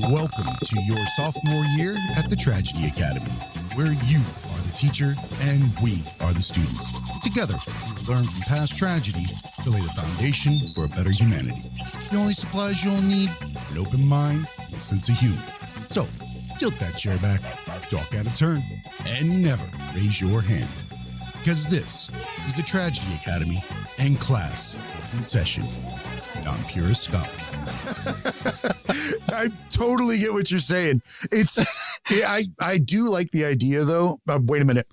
Welcome to your sophomore year at the Tragedy Academy, where you are the teacher and we are the students. Together, we will learn from past tragedy to lay the foundation for a better humanity. The only supplies you'll need: an open mind and a sense of humor. So, tilt that chair back, talk out of turn, and never raise your hand. Because this is the Tragedy Academy, and class is in session. And I'm Purist Scott. I totally get what you're saying. I do like the idea, though. Wait a minute.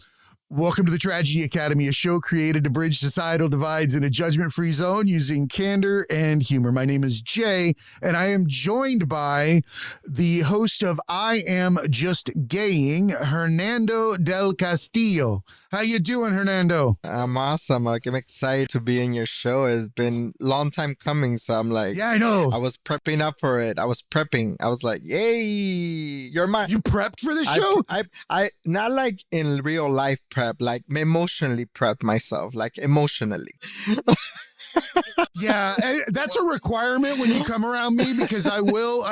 Welcome to the Tragedy Academy, a show created to bridge societal divides in a judgment-free zone using candor and humor. My name is Jay, and I am joined by the host of I Am Just Gaying, Hernando Del Castillo. How you doing, Hernando? I'm awesome. I'm excited to be in your show. It's been a long time coming, so I'm like... Yeah, I know. I was prepping up for it. I was like, yay, you're my... You prepped for the show? I not like in real life prep, like emotionally prep myself, like emotionally. Yeah, that's a requirement when you come around me, because I will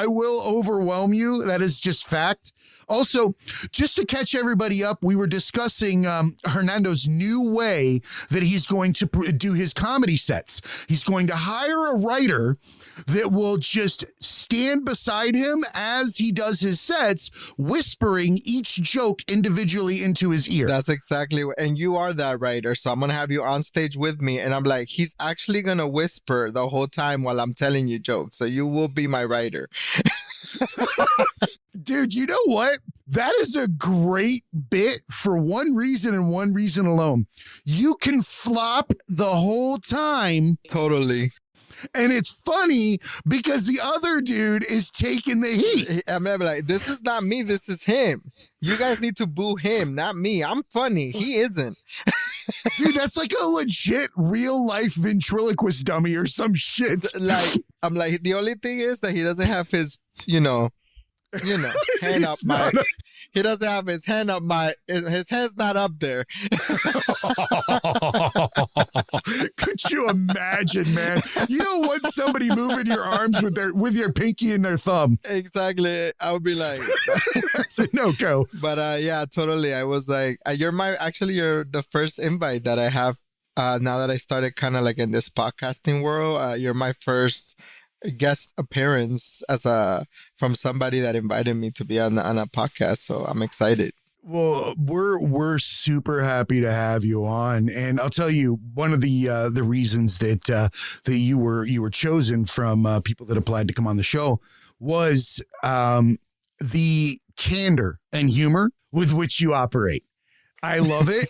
overwhelm you. That is just fact. Also, just to catch everybody up, we were discussing Hernando's new way that he's going to do his comedy sets. He's going to hire a writer that will just stand beside him as he does his sets, whispering each joke individually into his ear. That's exactly what, and you are that writer, so I'm going to have you on stage with me, and I'm like, he's actually going to whisper the whole time while I'm telling you jokes, so you will be my writer. Dude, you know what? That is a great bit for one reason and one reason alone. You can flop the whole time. Totally. And it's funny because the other dude is taking the heat. I'm like, this is not me, this is him. You guys need to boo him, not me. I'm funny. He isn't. Dude, that's like a legit real life ventriloquist dummy or some shit. Like, I'm like, the only thing is that he doesn't have his, hand up my... He doesn't have his hand up his hand's not up there. Could you imagine, man? You don't want somebody moving your arms with your pinky and their thumb. Exactly. I would be like, it's a no-go. But yeah, totally. I was like, you're the first invite that I have now that I started kind of like in this podcasting world. You're my first guest appearance from somebody that invited me to be on a podcast, so I'm excited. Well, we're super happy to have you on, and I'll tell you one of the reasons that you were chosen from people that applied to come on the show was the candor and humor with which you operate. I love it.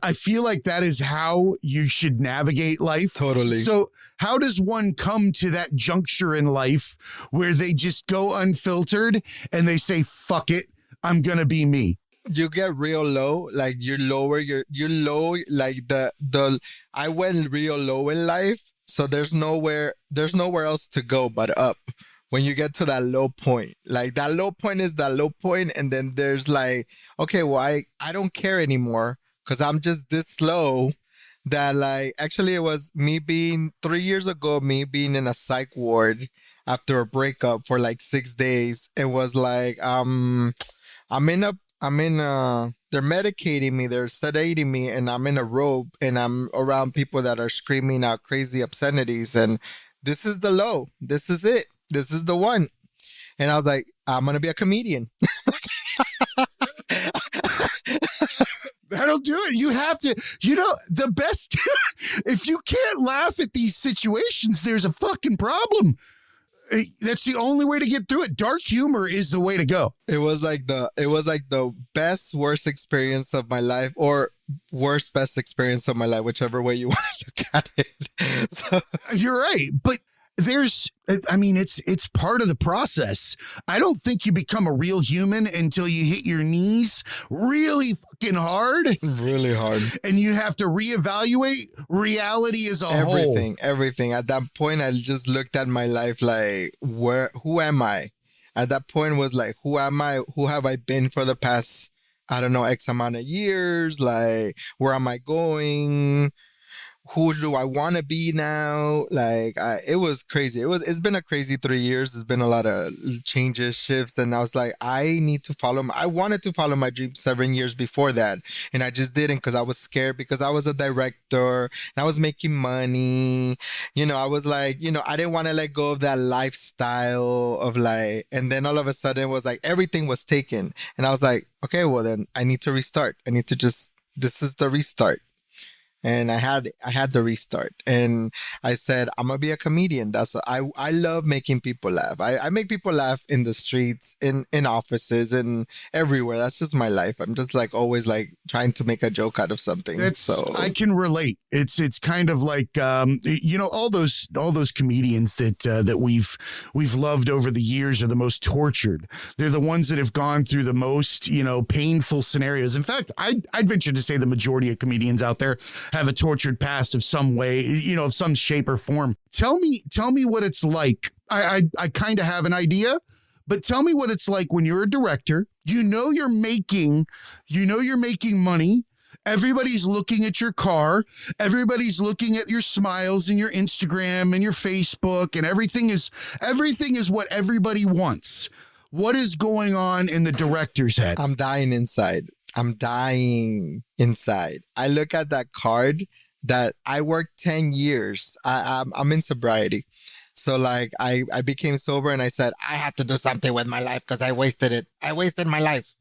I feel like that is how you should navigate life. Totally. So how does one come to that juncture in life where they just go unfiltered and they say, fuck it, I'm going to be me? You get real low, like you lower you're low, like I went real low in life. So there's nowhere else to go but up. When you get to that low point, like that low point is that low point, and then there's like, okay, well, I don't care anymore because I'm just this low that, like, actually it was me being 3 years ago, me being in a psych ward after a breakup for like 6 days. It was like, they're medicating me, they're sedating me, and I'm in a robe and I'm around people that are screaming out crazy obscenities. And this is the low. This is it. This is the one. And I was like, I'm going to be a comedian. That'll do it. You have to, the best, if you can't laugh at these situations, there's a fucking problem. That's the only way to get through it. Dark humor is the way to go. It was like the best, worst experience of my life, or best experience of my life, whichever way you want to look at it. So. You're right. But it's part of the process. I don't think you become a real human until you hit your knees really fucking hard. Really hard. And you have to reevaluate reality as a whole. Everything. At that point, I just looked at my life like, who am I? At that point was like, who am I? Who have I been for the past, I don't know, X amount of years? Like, where am I going? who do I want to be now? Like, it was crazy. It's been a crazy 3 years. There's been a lot of changes, shifts, and I was like, I need to I wanted to follow my dream 7 years before that, and I just didn't because I was scared because I was a director and I was making money. I was like, I didn't want to let go of that lifestyle of like, and then all of a sudden it was like everything was taken, and I was like, okay, well then I need to restart. I need to just this is the restart. And I had the restart, and I said, I'm gonna be a comedian. I love making people laugh. I make people laugh in the streets, in offices, and everywhere. That's just my life. I'm just like always like trying to make a joke out of something. I can relate. It's kind of like all those comedians that we've loved over the years are the most tortured. They're the ones that have gone through the most painful scenarios. In fact, I'd venture to say the majority of comedians out there have a tortured past of some way, of some shape or form. Tell me what it's like. I kind of have an idea, but tell me what it's like when you're a director, you're making money. Everybody's looking at your car. Everybody's looking at your smiles and your Instagram and your Facebook, and everything is what everybody wants. What is going on in the director's head? I'm dying inside. I look at that card that I worked 10 years. I'm in sobriety. So like I became sober and I said, I have to do something with my life because I wasted it. I wasted my life.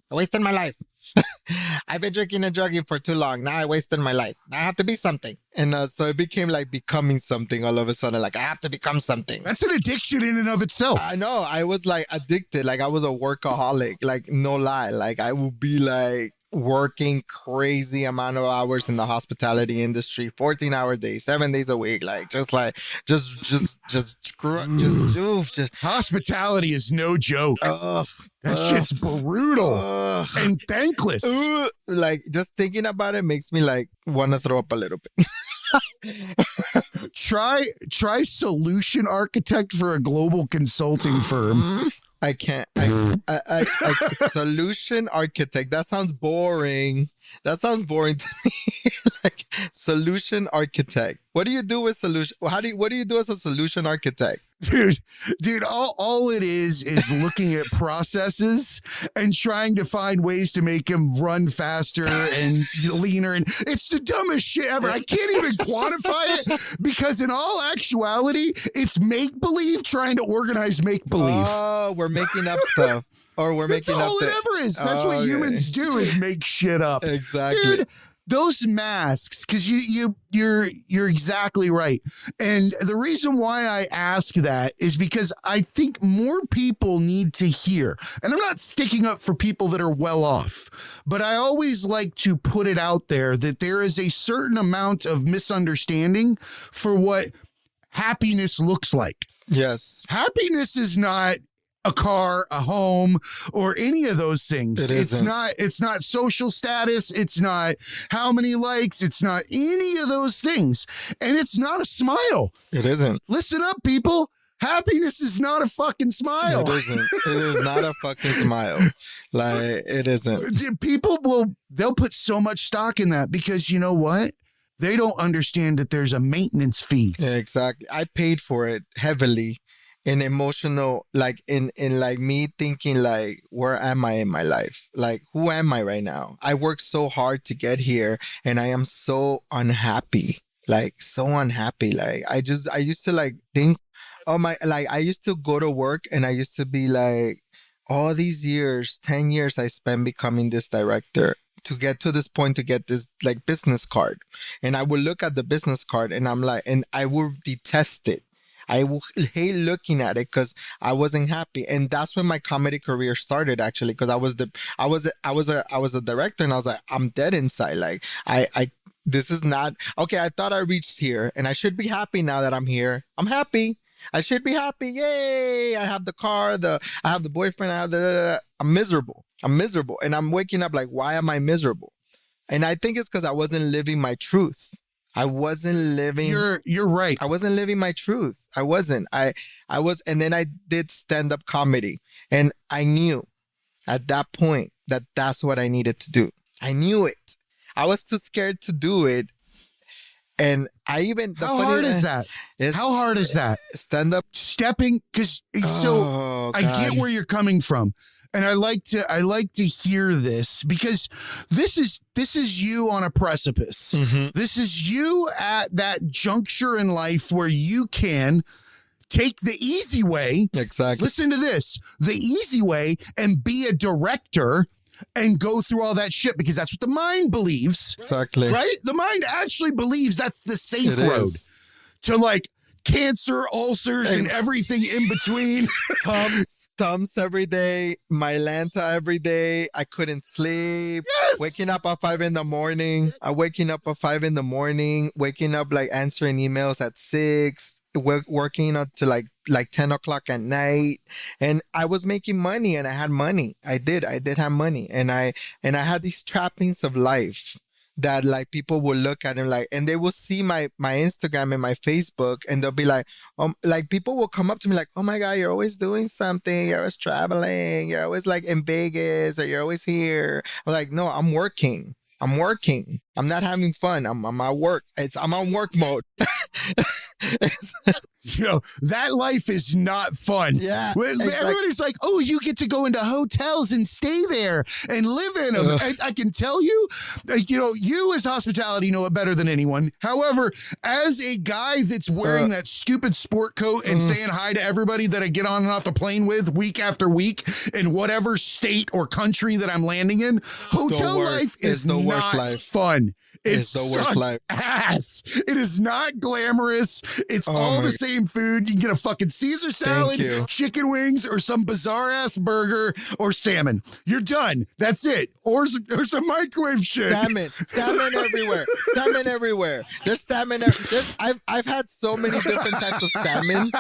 I've been drinking and drugging for too long. Now I wasted my life. Now I have to be something. And so it became like becoming something all of a sudden. Like I have to become something. That's an addiction in and of itself. I know. I was like addicted. Like I was a workaholic. Like no lie. Like I would be like working crazy amount of hours in the hospitality industry, 14-hour days, 7 days a week, like just hospitality is no joke. That shit's brutal and thankless. Like just thinking about it makes me like want to throw up a little bit. Try solution architect for a global consulting firm. I can't. I solution architect. That sounds boring. To me. Like solution architect. What do you do with solution? What do you do as a solution architect? Dude, all it is looking at processes and trying to find ways to make them run faster and leaner. And it's the dumbest shit ever. I can't even quantify it because in all actuality, it's make-believe trying to organize make-believe. Oh, we're making up stuff. Or we're making up. That's all it ever is. That's what humans do is make shit up. Exactly. Dude, those masks, because you're exactly right. And the reason why I ask that is because I think more people need to hear, and I'm not sticking up for people that are well off, but I always like to put it out there that there is a certain amount of misunderstanding for what happiness looks like. Yes. Happiness is not a car, a home, or any of those things. It's not social status. It's not how many likes. It's not any of those things. And it's not a smile. It isn't. Listen up, people. Happiness is not a fucking smile. It isn't. It is not a fucking smile. Like, it isn't. They'll put so much stock in that because you know what? They don't understand that there's a maintenance fee. Yeah, exactly. I paid for it heavily. In emotional, like in like me thinking like, where am I in my life? Like, who am I right now? I worked so hard to get here and I am so unhappy. Like so unhappy. Like I used to like think, I used to go to work and I used to be like, all these years, 10 years I spent becoming this director to get to this point, to get this like business card. And I would look at the business card and I'm like, and I would detest it. I hate looking at it because I wasn't happy, and that's when my comedy career started. Actually, because I was a director, and I was like, I'm dead inside. Like this is not okay. I thought I reached here, and I should be happy now that I'm here. I'm happy. I should be happy. Yay! I have the car. I have the boyfriend. I have I'm miserable. And I'm waking up like, why am I miserable? And I think it's because I wasn't living my truth. I wasn't living. You're right. I wasn't living my truth. I wasn't. I was, and then I did stand-up comedy, and I knew at that point that that's what I needed to do. I knew it. I was too scared to do it, And I even how hard is that? How hard is that? Stand up stepping, because I get where you're coming from. And I like to hear this, because this is you on a precipice. Mm-hmm. This is you at that juncture in life where you can take the easy way. Exactly. Listen to this, the easy way, and be a director and go through all that shit, because that's what the mind believes. Exactly. Right? The mind actually believes that's the safe road to like cancer, ulcers, and everything in between. Tums every day, Mylanta every day. I couldn't sleep. Yes! Waking up at 5 a.m. Waking up at 5 a.m. Waking up like answering emails at 6. Working up to like 10 o'clock at night, and I was making money, and I had money. I did have money, and I had these trappings of life that like people will look at and like, and they will see my Instagram and my Facebook, and they'll be like people will come up to me like, oh my God, you're always doing something, you're always traveling, you're always like in Vegas, or you're always here. I'm like, no, I'm working. I'm not having fun. I'm at work. I'm on work mode. That life is not fun. Yeah. Everybody's like, oh, you get to go into hotels and stay there and live in them. I can tell you, you as hospitality know it better than anyone. However, as a guy that's wearing that stupid sport coat and saying hi to everybody that I get on and off the plane with week after week in whatever state or country that I'm landing in, hotel life is the worst life. Fun. It's the worst life. Ass. It is not glamorous. It's all the same food. You can get a fucking Caesar salad, chicken wings, or some bizarre ass burger, or salmon. You're done. That's it. Or some microwave shit. Salmon everywhere. There's salmon. I've had so many different types of salmon,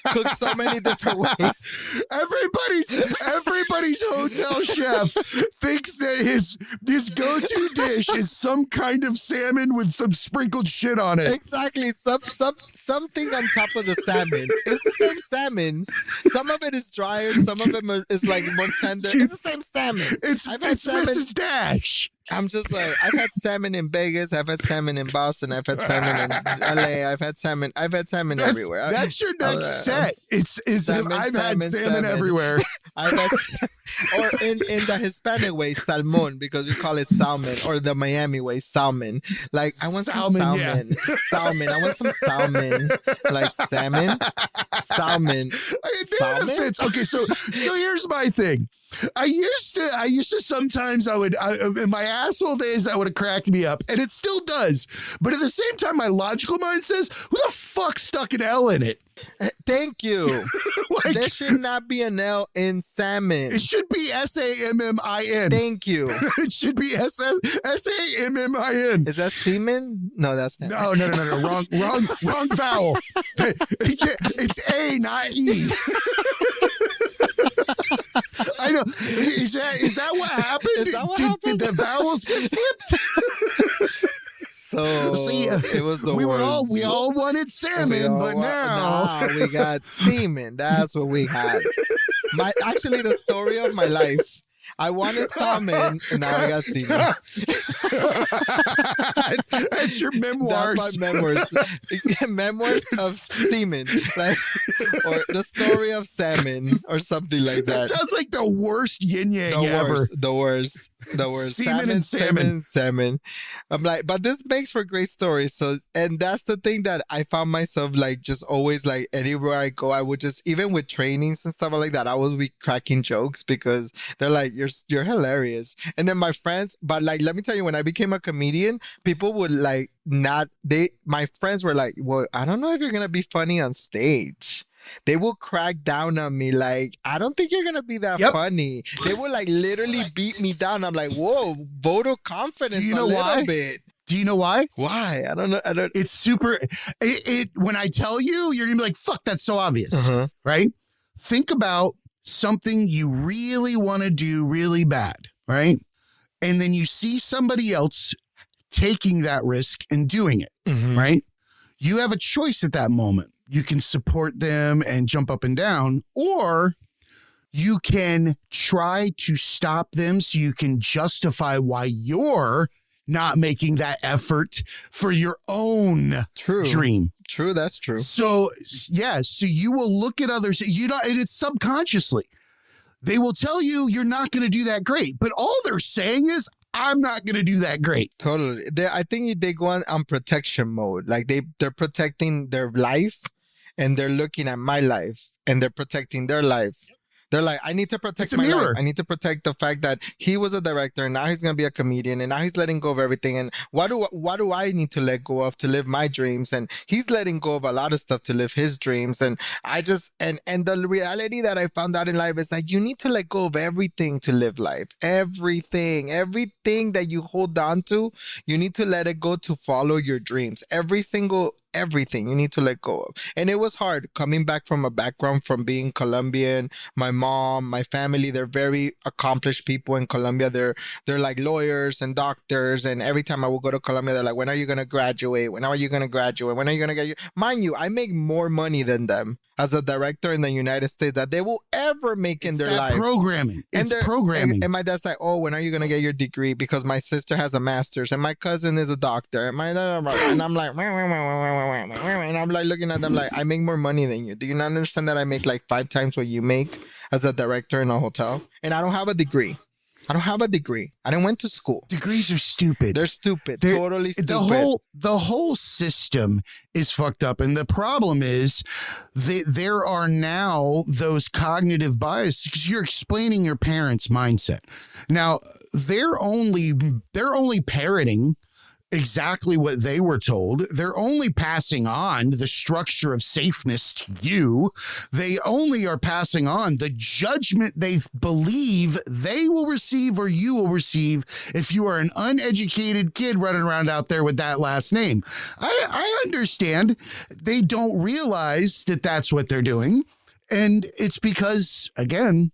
cooked so many different ways. Everybody's hotel chef thinks that his go-to dish is some kind of salmon with some sprinkled shit on it. Exactly. Something on top of the salmon. It's the same salmon. Some of it is drier. Some of it is like more tender. It's the same salmon. It's Mrs. Dash. I'm just like, I've had salmon in Vegas. I've had salmon in Boston. I've had salmon in LA. I've had salmon everywhere. That's your next set. I've had salmon everywhere. Or in the Hispanic way, salmon, because we call it salmon, or the Miami way, salmon. Like, I want some salmon. Yeah. Salmon. I want some salmon. Like salmon. Fits. Okay, so here's my thing. I used to sometimes in my asshole days, that would have cracked me up, and it still does. But at the same time, my logical mind says, who the fuck stuck an L in it? Thank you. There should not be an L in salmon. It should be SAMMIN. Thank you. It should be SAMMIN. Is that semen? No, that's not. No. Wrong vowel. It's A, not E. I know. Is that what happened? Is that what happened? Did the vowels get flipped? So see, it was the worst. We all wanted salmon, but now we got semen. That's what we had. Actually, the story of my life. I wanted salmon, and now I got semen. That's your memoirs. That's my memoirs. Memoirs of semen, like, or the story of salmon, or something like that. That sounds like the worst yin yang ever. The worst. Semen and salmon. I'm like, but this makes for great stories. So, and that's the thing that I found myself like just always like anywhere I go, I would just, even with trainings and stuff like that, I would be cracking jokes because they're like, you're hilarious. And then my friends, but like, let me tell you, when I became a comedian, people would like my friends were like, well, I don't know if you're gonna be funny on stage. They will crack down on me like, I don't think you're gonna be that funny. They will like literally beat me down. I'm like, whoa, vote of confidence. Do you know why? Bit. Do you know why? Why? I don't know. It's super. When I tell you, you're gonna be like, fuck, that's so obvious, right? Think about something you really want to do really bad, right? And then you see somebody else taking that risk and doing it, right? You have a choice at that moment. You can support them and jump up and down, or you can try to stop them so you can justify why you're not making that effort for your own dream. True, that's true. So, yeah, so you will look at others, and it's subconsciously. They will tell you you're not going to do that great, but all they're saying is, I'm not going to do that great. Totally. I think they go on protection mode. Like they're protecting their life, and they're looking at my life, and they're protecting their life. They're like, I need to protect my life. I need to protect the fact that he was a director and now he's going to be a comedian and now he's letting go of everything. And what do I need to let go of to live my dreams? And he's letting go of a lot of stuff to live his dreams. And I just, and the reality that I found out in life is that you need to let go of everything to live life. Everything that you hold on to, you need to let it go to follow your dreams. Everything you need to let go of. And it was hard coming back from a background from being Colombian. My mom, my family, they're very accomplished people in Colombia. They're like lawyers and doctors. And every time I would go to Colombia, they're like, when are you going to graduate? When are you going to graduate? When are you going to get your... Mind you, I make more money than them as a director in the United States that they will ever make in their life. Programming. It's programming. And my dad's like, oh, when are you going to get your degree? Because my sister has a master's and my cousin is a doctor. And I'm like, and I'm like looking at them like, I make more money than you. Do you not understand that I make like 5 times what you make as a director in a hotel? And I don't have a degree. I didn't went to school. Degrees are stupid. They're stupid. Totally stupid. The whole system is fucked up. And the problem is there are now those cognitive biases because you're explaining your parents' mindset. Now, they're only parroting exactly what they were told. They're only passing on the structure of safeness to you. They only are passing on the judgment they believe they will receive or you will receive if you are an uneducated kid running around out there with that last name. I understand they don't realize that that's what they're doing. And it's because, again,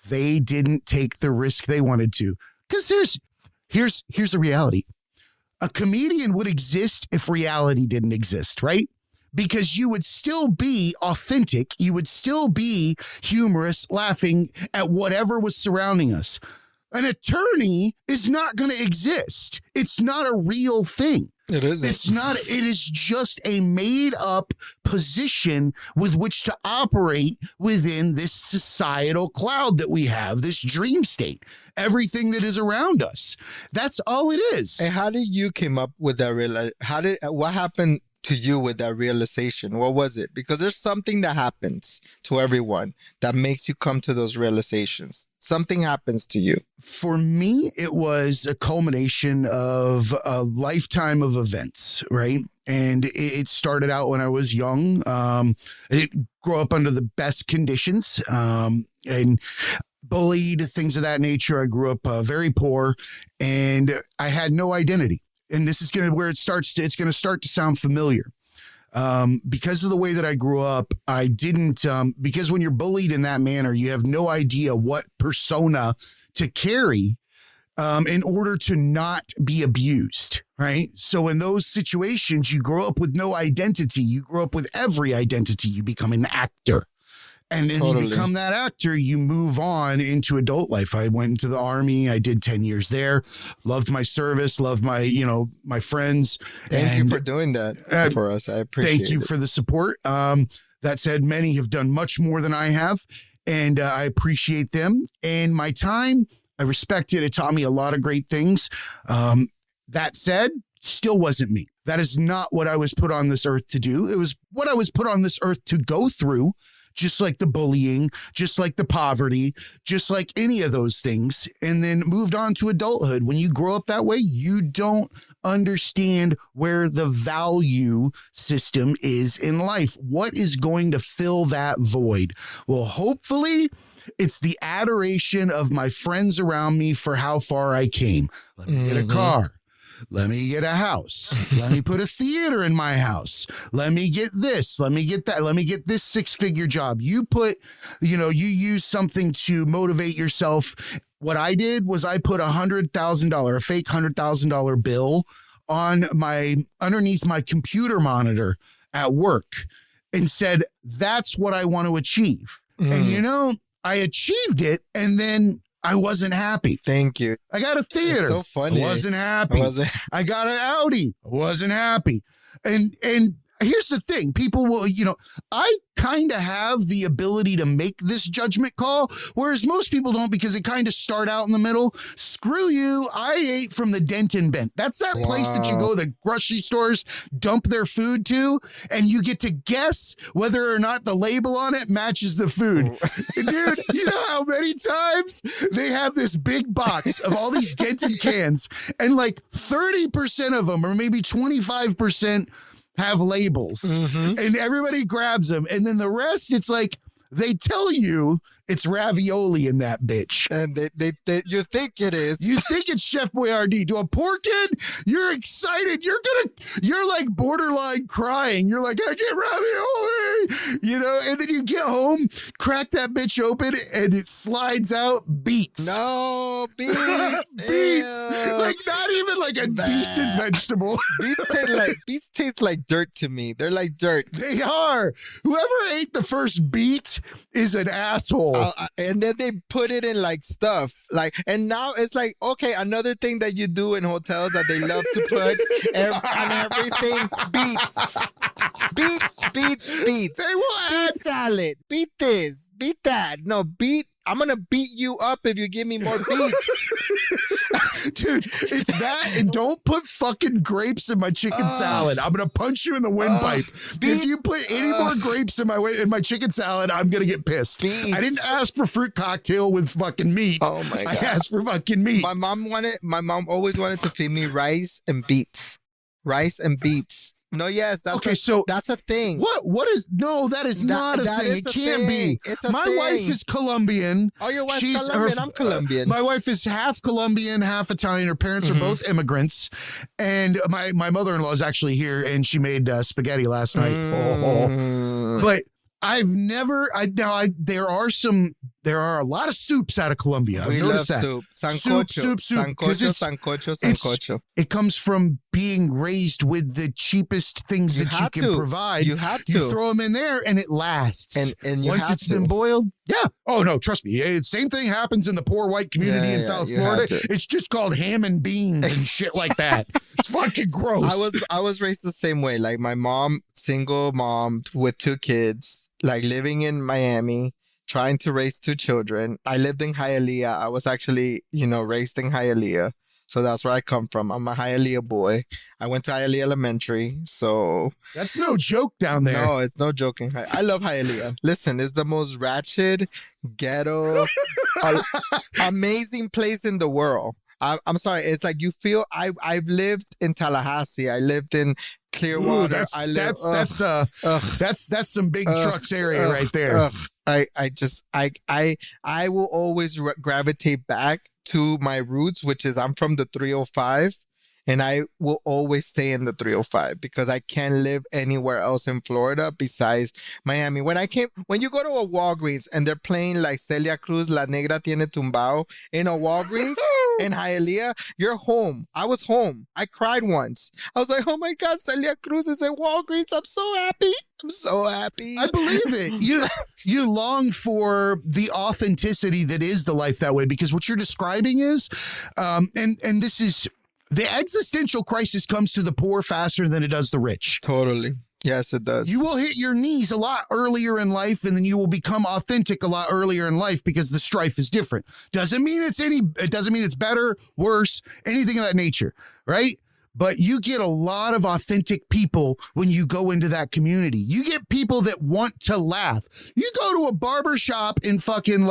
they didn't take the risk they wanted to. Because here's the reality. A comedian would exist if reality didn't exist, right? Because you would still be authentic. You would still be humorous, laughing at whatever was surrounding us. An attorney is not going to exist. It's not a real thing. It isn't. It's not. It is just a made up position with which to operate within this societal cloud that we have, this dream state, everything that is around us. That's all it is. And how did you came up with that? What happened to you with that realization? What was it? Because there's something that happens to everyone that makes you come to those realizations. Something happens to you. For me, it was a culmination of a lifetime of events, right? And it started out when I was young. I didn't grow up under the best conditions and bullied, things of that nature. I grew up very poor and I had no identity. And this is where it's going to start to sound familiar. Because of the way that I grew up, I didn't, because when you're bullied in that manner, you have no idea what persona to carry in order to not be abused, right? So in those situations, you grow up with no identity. You grow up with every identity. You become an actor. And then you become that actor, you move on into adult life. I went into the Army. I did 10 years there. Loved my service, loved my friends. Thank you for doing that for us. I appreciate it. Thank you for the support. That said, many have done much more than I have, and I appreciate them. And my time, I respect it. It taught me a lot of great things. That said, still wasn't me. That is not what I was put on this earth to do. It was what I was put on this earth to go through. Just like the bullying, just like the poverty, just like any of those things, and then moved on to adulthood. When you grow up that way, you don't understand where the value system is in life. What is going to fill that void? Well, hopefully, it's the adoration of my friends around me for how far I came. Let me get a car. Let me get a house. Let me put a theater in my house. Let me get this. Let me get that. Let me get this 6-figure job. You use something to motivate yourself. What I did was I put a fake $100,000 bill on underneath my computer monitor at work and said, that's what I want to achieve. And I achieved it. And then I wasn't happy. Thank you. I got a theater. It's so funny. I wasn't happy. I got an Audi. I wasn't happy. And here's the thing. People will, I kind of have the ability to make this judgment call, whereas most people don't because they kind of start out in the middle. Screw you. I ate from the Denton Bent. That's that place that you go, the grocery stores dump their food to, and you get to guess whether or not the label on it matches the food. Dude, you know how many times they have this big box of all these Denton cans, and like 30% of them, or maybe 25%, have labels, and everybody grabs them, and then the rest, it's like they tell you it's ravioli in that bitch, and they you think it is. You think it's Chef Boyardee. To a poor kid, you're excited. You're like borderline crying. You're like, I get ravioli, and then you get home, crack that bitch open, and it slides out beets. No, beets. Beets. Like not even like a decent vegetable. Beets taste like dirt to me. They're like dirt. They are. Whoever ate the first beet is an asshole. And then they put it in like stuff, and now it's like, okay, another thing that you do in hotels that they love to put on everything, beets. They will add beet salad, beet this, beet that. No, I'm gonna beat you up if you give me more beets. Dude, it's that, and don't put fucking grapes in my chicken salad. I'm gonna punch you in the windpipe. If you put any more grapes in my chicken salad, I'm gonna get pissed. Beets. I didn't ask for fruit cocktail with fucking meat. Oh my God. I asked for fucking meat. My mom always wanted to feed me rice and beets. No, yes, that's okay. So that's a thing. What is? No, that is not a thing. It can't be. My wife is Colombian. Oh, your wife's Colombian. I'm Colombian. My wife is half Colombian, half Italian. Her parents are both immigrants, and my mother-in-law is actually here, and she made spaghetti last night. But I've never. There are a lot of soups out of Colombia. I've noticed that. Soup. Sancocho. Sancocho. It comes from being raised with the cheapest things that you can provide. You have to. You throw them in there and it lasts. And you once it's been boiled. Yeah. Oh, no, trust me. Same thing happens in the poor white community in South Florida. It's just called ham and beans and shit like that. It's fucking gross. I was raised the same way. Like my mom, single mom with 2 kids, like living in Miami, trying to raise 2 children. I lived in Hialeah. I was actually, raised in Hialeah. So that's where I come from. I'm a Hialeah boy. I went to Hialeah Elementary. So that's no joke down there. No, it's no joking. I love Hialeah. Listen, it's the most ratchet, ghetto, amazing place in the world. I'm sorry. It's like you feel I've lived in Tallahassee. I lived in Clearwater. Ooh, that's some big trucks area right there. I will always gravitate back to my roots, which is I'm from the 305, and I will always stay in the 305 because I can't live anywhere else in Florida besides Miami. When you go to a Walgreens and they're playing like Celia Cruz, La Negra Tiene Tumbao in a Walgreens in Hialeah, you're home. I was home. I cried once. I was like, oh my God, Celia Cruz is at Walgreens. I'm so happy. I believe it. You long for the authenticity that is the life that way, because what you're describing is, and this is, the existential crisis comes to the poor faster than it does the rich. Totally. Yes, it does. You will hit your knees a lot earlier in life, and then you will become authentic a lot earlier in life because the strife is different. It doesn't mean it's better, worse, anything of that nature, right? But you get a lot of authentic people when you go into that community. You get people that want to laugh. You go to a barber shop in fucking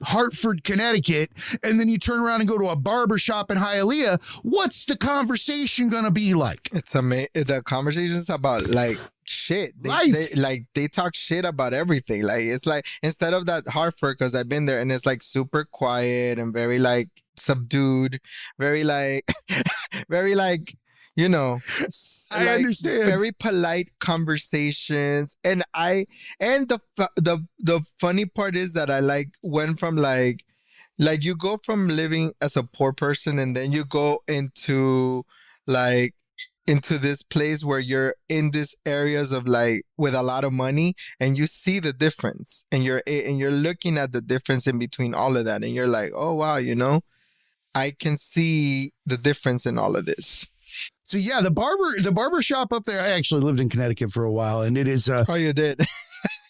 Hartford, Connecticut, and then you turn around and go to a barber shop in Hialeah. What's the conversation going to be like? It's amazing. The conversation's about like shit. They talk shit about everything. Like it's like, instead of that Hartford, because I've been there, and it's like super quiet and very like subdued, very like I understand. Very polite conversations, and the funny part is that I went from like you go from living as a poor person, and then you go into like into this place where you're in these areas of like with a lot of money, and you see the difference, and you're looking at the difference in between all of that, and you're like, oh wow, I can see the difference in all of this. So yeah, the barber shop up there, I actually lived in Connecticut for a while, and it is Oh, you did.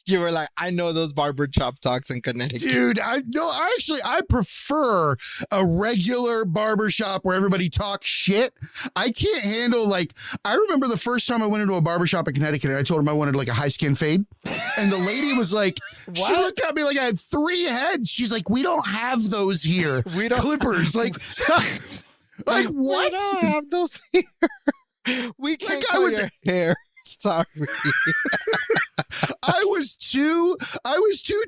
You were like, I know those barber shop talks in Connecticut. dude, I prefer a regular barbershop where everybody talks shit. I can't handle, like, I remember the first time I went into a barbershop in Connecticut and I told him I wanted like a high skin fade. And the lady was like, she looked at me like I had 3 heads. She's like, we don't have those here. We don't Clippers. Like, like what? We don't have those here. We can't Like, cut your hair. Sorry. I was too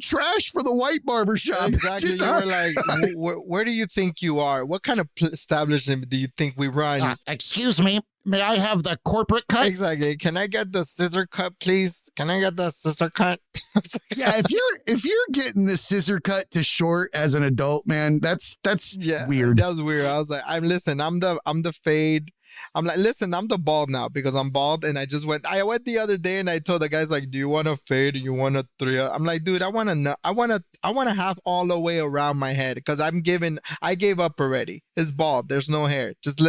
trash for the white barbershop. Exactly. You were like, where do you think you are? What kind of establishment do you think we run? Excuse me. May I have the corporate cut? Exactly. Can I get the scissor cut, please? Can I get the scissor cut? Yeah, if you're getting the scissor cut to short as an adult, man, that's weird. That was weird. I was like, I'm the fade. I'm like, listen, I'm the bald now because I'm bald, and I went the other day and I told the guys like, do you want a fade or you want a 3? I'm like, dude, I want to have all the way around my head because I gave up already. It's bald. There's no hair. Just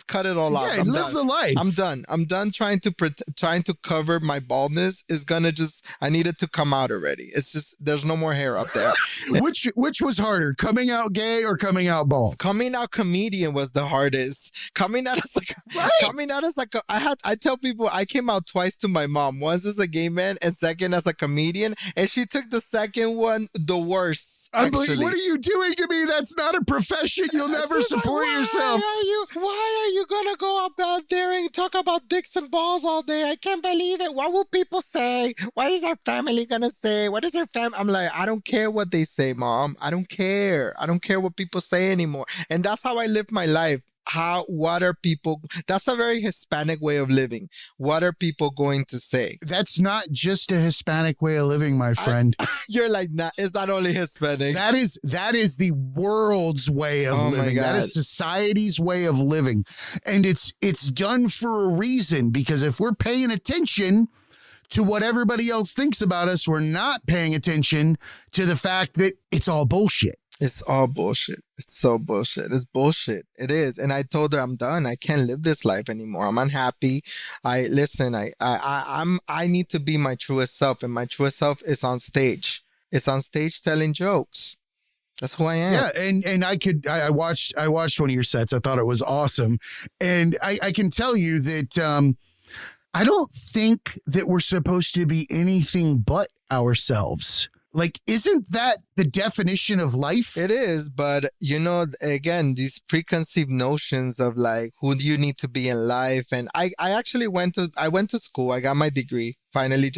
cut it all out. Yeah, live the life. I'm done trying to cover my baldness. I need it to come out already. It's just, there's no more hair up there. Which was harder, coming out gay or coming out bald? Coming out comedian was the hardest. Coming out as like I tell people I came out twice to my mom. Once as a gay man and second as a comedian, and she took the second one the worst. I'm like, what are you doing to me? That's not a profession. You'll never support yourself. Why are you gonna go up there and talk about dicks and balls all day? I can't believe it. What will people say? What is our family gonna say? What is our family? I'm like, I don't care what they say, Mom. I don't care. I don't care what people say anymore. And that's how I live my life. What are people? That's a very Hispanic way of living. What are people going to say? That's not just a Hispanic way of living, my friend. You're like, nah, it's not only Hispanic. That is the world's way of living. That is society's way of living. And it's done for a reason, because if we're paying attention to what everybody else thinks about us, we're not paying attention to the fact that it's all bullshit. It's all bullshit. It's so bullshit. It's bullshit. It is. And I told her I'm done. I can't live this life anymore. I'm unhappy. I need to be my truest self, and my truest self is on stage. It's on stage telling jokes. That's who I am. Yeah, and I watched one of your sets. I thought it was awesome. And I can tell you that I don't think that we're supposed to be anything but ourselves. Like, isn't that the definition of life? It is, but again, these preconceived notions of like, who do you need to be in life? And I actually went to school. I got my degree finally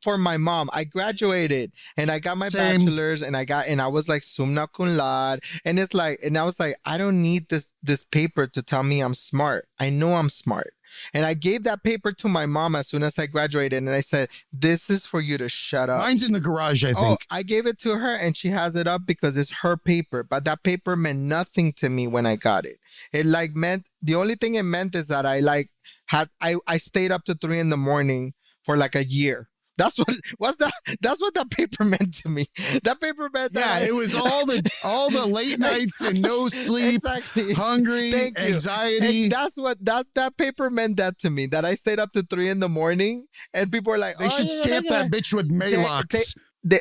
for my mom. I graduated and I got my bachelor's, and I was like summa cum laude. And it's like, and I was like, I don't need this paper to tell me I'm smart. I know I'm smart. And I gave that paper to my mom as soon as I graduated, and I said, this is for you to shut up. Mine's in the garage, I think. Oh, I gave it to her, and she has it up because it's her paper. But that paper meant nothing to me when I got it. It the only thing it meant is that I stayed up to 3 a.m. for like a year. That's what that paper meant to me. That paper meant that it was all the late nights and no sleep, exactly. Hungry, anxiety. And that's what that paper meant that to me. That I stayed up to 3 a.m. and people were like, they should stamp that bitch with Maylocks. They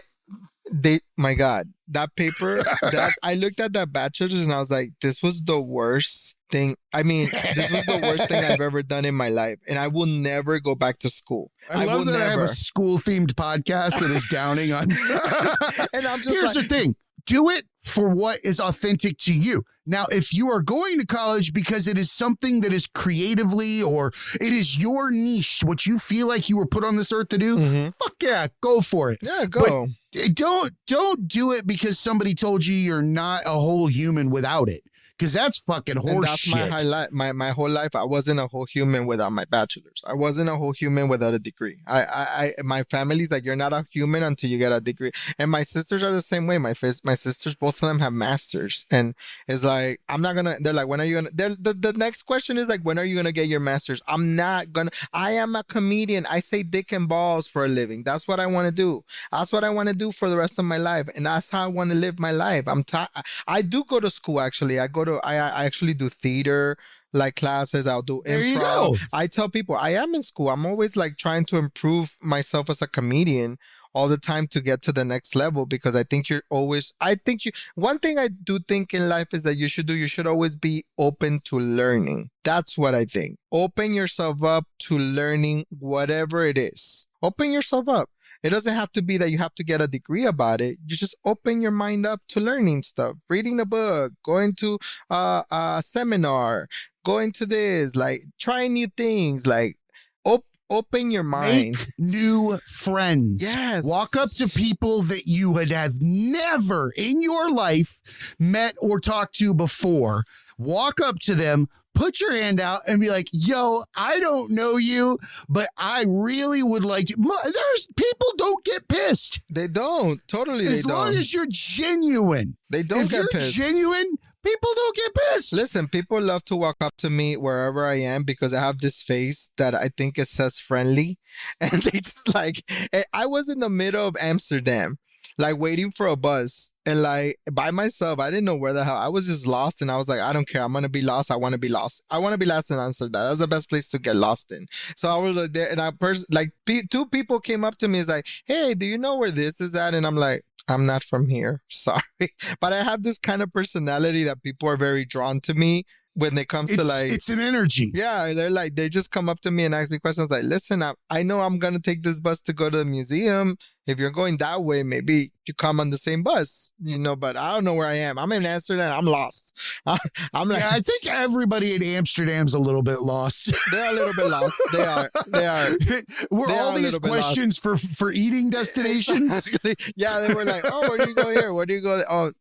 my God, that paper, I looked at that bachelor's and I was like, this was the worst thing. I mean, this was the worst thing I've ever done in my life. And I will never go back to school. I love that I have a school-themed podcast that is downing on. And I'm just Here's the thing. Do it for what is authentic to you. Now, if you are going to college because it is something that is creatively, or it is your niche, what you feel like you were put on this earth to do, fuck yeah, go for it. Yeah, go. But don't do it because somebody told you you're not a whole human without it. because that's fucking And horse that's shit. my highlight. My whole life, I wasn't a whole human without my bachelor's. I wasn't a whole human without a degree. My family's like, you're not a human until you get a degree. And my sisters are the same way. My sisters, both of them have masters, and it's like, I'm not gonna. They're like, when are you gonna? The next question is like, when are you gonna get your master's? I'm not gonna. I am a comedian. I say dick and balls for a living. That's what I want to do. That's what I want to do for the rest of my life, and that's how I want to live my life. I do go to school. Actually, I actually do theater like classes. I'll do There you improv. go. I tell people I am in school. I'm always like trying to improve myself as a comedian all the time to get to the next level, because I think one thing I do think in life is that you should always be open to learning. That's what I think. Open yourself up to learning whatever it is. Open yourself up. It doesn't have to be that you have to get a degree about it. You just open your mind up to learning stuff, reading a book, going to a seminar, going to this, like trying new things, like open your mind. Make new friends. Yes. Walk up to people that you would have never in your life met or talked to before. Walk up to them, put your hand out and be like, yo, I don't know you, but I really would like to. There's people don't get pissed. They don't. Totally, As they long don't. as you're genuine. They don't if get you're pissed. genuine, people don't get pissed. Listen, people love to walk up to me wherever I am because I have this face that I think it says friendly. And they just like, I was in the middle of Amsterdam, like waiting for a bus and like by myself. I didn't know where the hell. I was just lost and I was like, I don't care. I'm going to be lost. I want to be lost. I want to be lost in Amsterdam. That's the best place to get lost in. So I was like there and two people came up to me. It's like, hey, do you know where this is at? And I'm like, I'm not from here. Sorry. But I have this kind of personality that people are very drawn to me when it comes to like. It's an energy. Yeah. They're like, they just come up to me and ask me questions like, listen, I know I'm going to take this bus to go to the museum. If you're going that way, maybe you come on the same bus, but I don't know where I am. I'm in Amsterdam. I'm lost. I'm like, Yeah, I think everybody in Amsterdam's a little bit lost. they're a little bit lost. They are. Were They all are a these little bit questions for eating destinations? Exactly. Yeah, they were like, oh, where do you go here? Where do you go? Oh,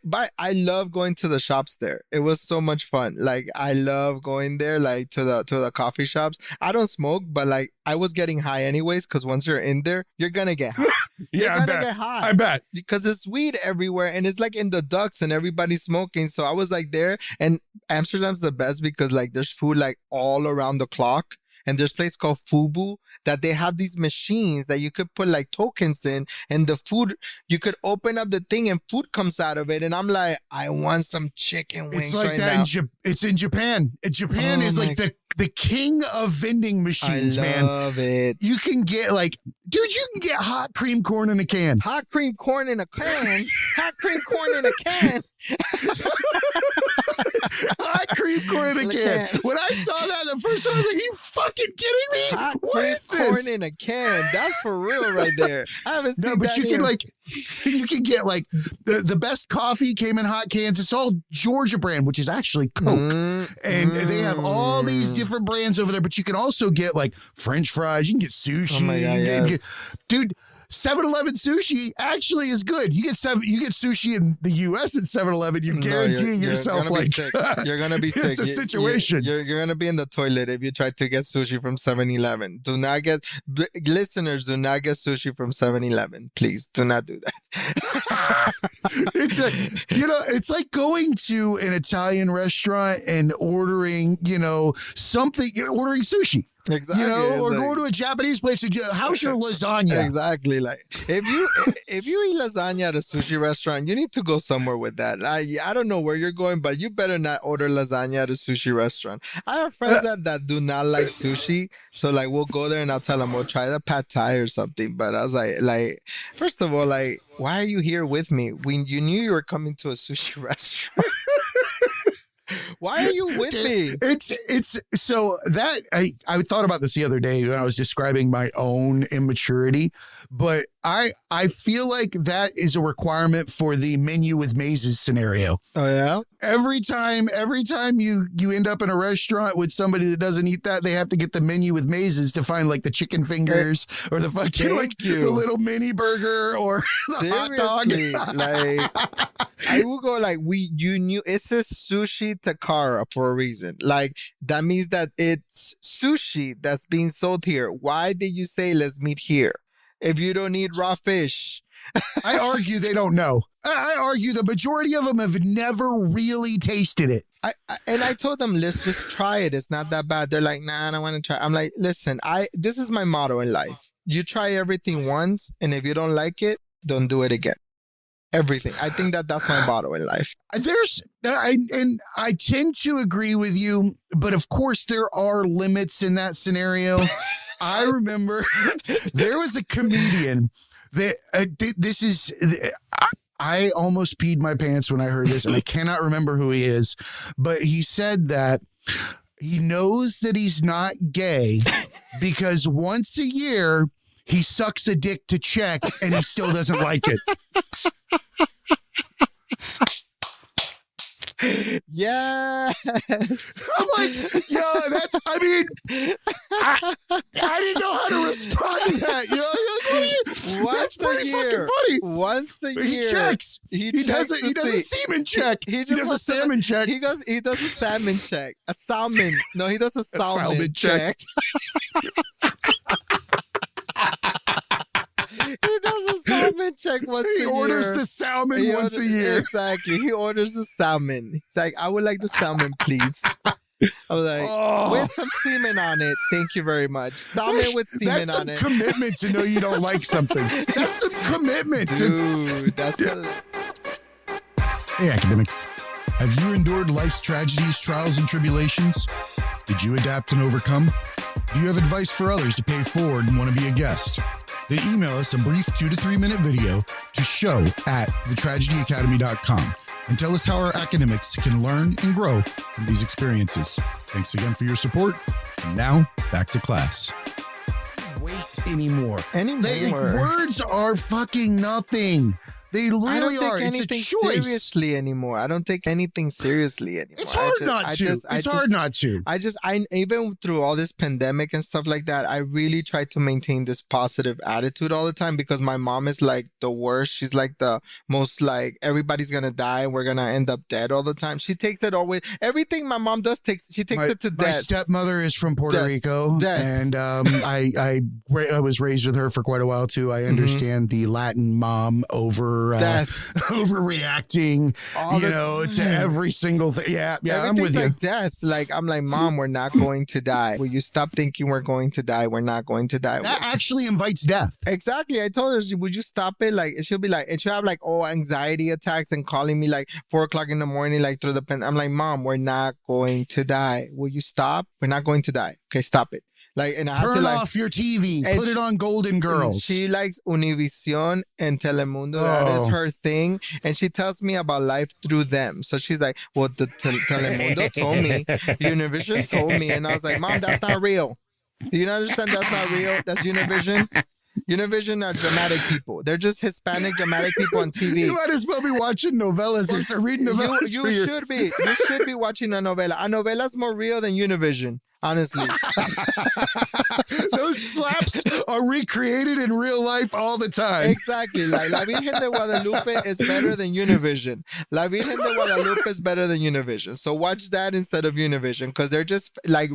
I love going to the shops there. It was so much fun. Like I love going there, like to the coffee shops. I don't smoke, but like I was getting high anyways, because once you're in there, you're gonna get high. Yeah, I bet. Get high. I bet. Because it's weed everywhere and it's like in the ducks and everybody's smoking. So I was like there, and Amsterdam's the best because like there's food like all around the clock. And there's a place called Fubu that they have these machines that you could put like tokens in, and the food, you could open up the thing and food comes out of it. And I'm like, I want some chicken wings It's like right that now. It's in Japan. Japan is like the king of vending machines, man. I love it. You can get like, dude, you can get hot cream corn in a can. Hot cream corn in a can. Hot cream corn in a can. Hot cream corn in a can. When I saw that the first time, I was like, you fucking kidding me? Hot What cream is this? corn in a can. That's for real right there. I haven't seen No, but that you here. can like, you can get like the best coffee came in hot cans. It's all Georgia brand, which is actually Coke. And they have all these different brands over there, but you can also get like French fries. You can get sushi. Oh my God, You can yes. dude, 7-Eleven sushi actually is good. You get sushi in the US at 7-Eleven. You're guaranteeing yourself gonna be like sick. You're gonna be sick. it's a situation. You're gonna be in the toilet if you try to get sushi from 7-Eleven. Listeners, do not get sushi from 7-Eleven. Please do not do that. It's like going to an Italian restaurant and ordering, something, ordering sushi. Exactly. Or go to a Japanese place and how's your lasagna? Exactly. Like if you eat lasagna at a sushi restaurant, you need to go somewhere with that. I don't know where you're going, but you better not order lasagna at a sushi restaurant. I have friends that do not like sushi, so like we'll go there and I'll tell them we'll try the pad thai or something. But I was like, first of all, like, why are you here with me when you knew you were coming to a sushi restaurant? Why are you with me? It's so that I thought about this the other day when I was describing my own immaturity, but I feel like that is a requirement for the menu with mazes scenario. Oh yeah. Every time you end up in a restaurant with somebody that doesn't eat that, they have to get the menu with mazes to find like the chicken fingers or the fucking the little mini burger or the hot dog. Like I will go like you knew it says sushi Takara for a reason. Like that means that it's sushi that's being sold here. Why did you say let's meet here if you don't eat raw fish? I argue they don't know. I argue the majority of them have never really tasted it. I told them, let's just try it. It's not that bad. They're like, nah, I don't want to try. I'm like, listen, this is my motto in life. You try everything once, and if you don't like it, don't do it again. Everything. I think that's my motto in life. I tend to agree with you, but of course there are limits in that scenario. I remember there was a comedian that I almost peed my pants when I heard this, and I cannot remember who he is, but he said that he knows that he's not gay because once a year he sucks a dick to check and he still doesn't like it. Yes. I'm like, yo, I didn't know how to respond to that. You know, like, that's pretty fucking funny. Once a year. He checks. He does a semen check. He does a salmon check. He does a salmon check. A salmon. No, he does a salmon check. He does a salmon check once a year. He orders the salmon once a year. Exactly. He orders the salmon. He's like, I would like the salmon, please. I was like, with some semen on it. Thank you very much. Salmon with semen on it. That's some commitment to know you don't like something. That's some commitment. Dude, that's Hey, academics. Have you endured life's tragedies, trials, and tribulations? Did you adapt and overcome? Do you have advice for others to pay forward and want to be a guest? Then email us a brief 2 to 3 minute video to show@thetragedyacademy.com and tell us how our academics can learn and grow from these experiences. Thanks again for your support. And now, back to class. Wait anymore. Words are fucking nothing. They really are. It's a choice. Seriously anymore. I don't take anything seriously anymore. It's hard not to. I even through all this pandemic and stuff like that, I really try to maintain this positive attitude all the time because my mom is like the worst. She's like the most like everybody's gonna die and we're gonna end up dead all the time. She takes it always. Everything my mom does she takes it to death. My stepmother is from Puerto Rico, and I was raised with her for quite a while too. I understand the Latin mom overreacting, to every single thing. Yeah, I'm with you. Like death. Like I'm like, Mom, we're not going to die. Will you stop thinking we're going to die? We're not going to die. That actually invites death. Exactly. I told her, would you stop it? Like she'll be like, and she'll have like anxiety attacks and calling me like 4 o'clock in the morning, like through the pen. I'm like, Mom, we're not going to die. Will you stop? We're not going to die. Okay, stop it. Like, and I have to turn off your TV. Put it on Golden Girls. She likes Univision and Telemundo. That is her thing. And she tells me about life through them. So she's like, well, the Telemundo told me. Univision told me. And I was like, Mom, that's not real. Do you not understand that's not real? That's Univision. Univision are dramatic people. They're just Hispanic dramatic people on TV. You might as well be watching novellas or reading novellas. You should be. You should be watching a novella. A novela's more real than Univision. Honestly. Those slaps are recreated in real life all the time. Exactly. Like La Virgen de Guadalupe is better than Univision. La Virgen de Guadalupe is better than Univision. So watch that instead of Univision because they're just like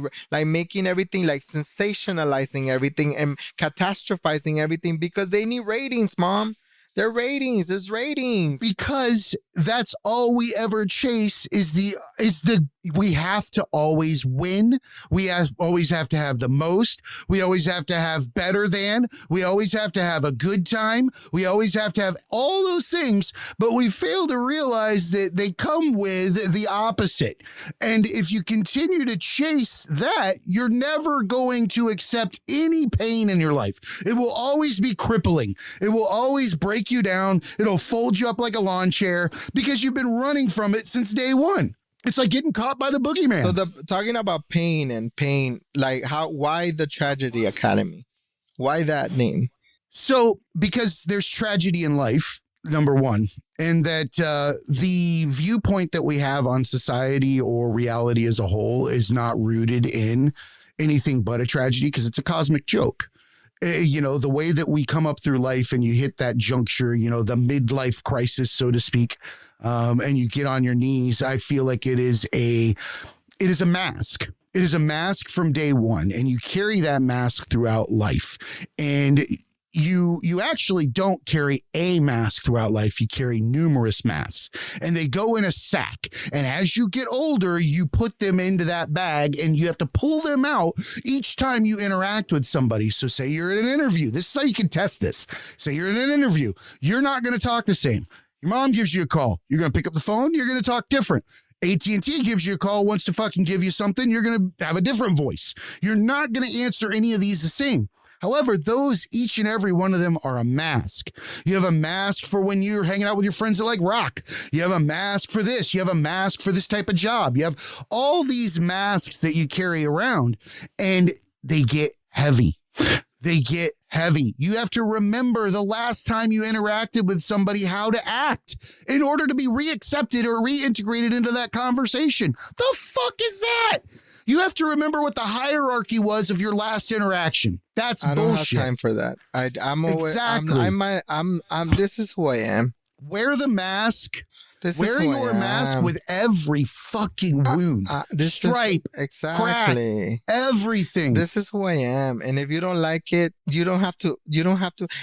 making everything like sensationalizing everything and catastrophizing everything because they need ratings, Mom. They're ratings. There's ratings. Because that's all we ever chase is we have to always win. We always have to have the most. We always have to have better than. We always have to have a good time. We always have to have all those things, but we fail to realize that they come with the opposite. And if you continue to chase that, you're never going to accept any pain in your life. It will always be crippling. It will always break you down. It'll fold you up like a lawn chair because you've been running from it since day one. It's like getting caught by the boogeyman. So talking about pain, like why the Tragedy Academy? Why that name? So, because there's tragedy in life, number one, and that the viewpoint that we have on society or reality as a whole is not rooted in anything but a tragedy because it's a cosmic joke. The way that we come up through life and you hit that juncture, the midlife crisis, so to speak, and you get on your knees, I feel like it is a mask. It is a mask from day one, and you carry that mask throughout life. And you actually don't carry a mask throughout life. You carry numerous masks, and they go in a sack. And as you get older, you put them into that bag, and you have to pull them out each time you interact with somebody. So say you're in an interview. This is how you can test this. Say you're in an interview. You're not going to talk the same. Your mom gives you a call. You're going to pick up the phone. You're going to talk different. AT&T gives you a call, wants to fucking give you something. You're going to have a different voice. You're not going to answer any of these the same. However, those, each and every one of them are a mask. You have a mask for when you're hanging out with your friends that like rock. You have a mask for this. You have a mask for this type of job. You have all these masks that you carry around, and they get heavy. They get heavy. You have to remember the last time you interacted with somebody, how to act in order to be reaccepted or reintegrated into that conversation. The fuck is that? You have to remember what the hierarchy was of your last interaction. That's bullshit. I don't have time for that. I'm always, exactly. This is who I am. Wear the mask. Wear your mask with every fucking wound, stripe, exactly, crack, everything. This is who I am, and if you don't like it, you don't have to.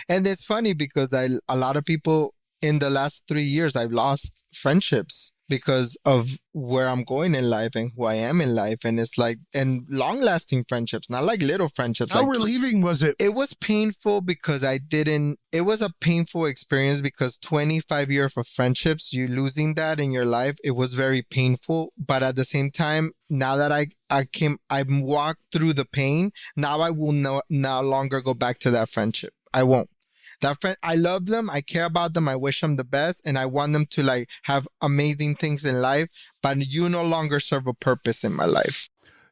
And it's funny because a lot of people in the last 3 years, I've lost friendships because of where I'm going in life and who I am in life. And it's like, and long lasting friendships, not like little friendships. How relieving was it? It was painful because it was a painful experience because 25 years of friendships, you losing that in your life, it was very painful. But at the same time, now that I walked through the pain, now I will no longer go back to that friendship. I won't. That friend, I love them. I care about them. I wish them the best. And I want them to have amazing things in life, but you no longer serve a purpose in my life.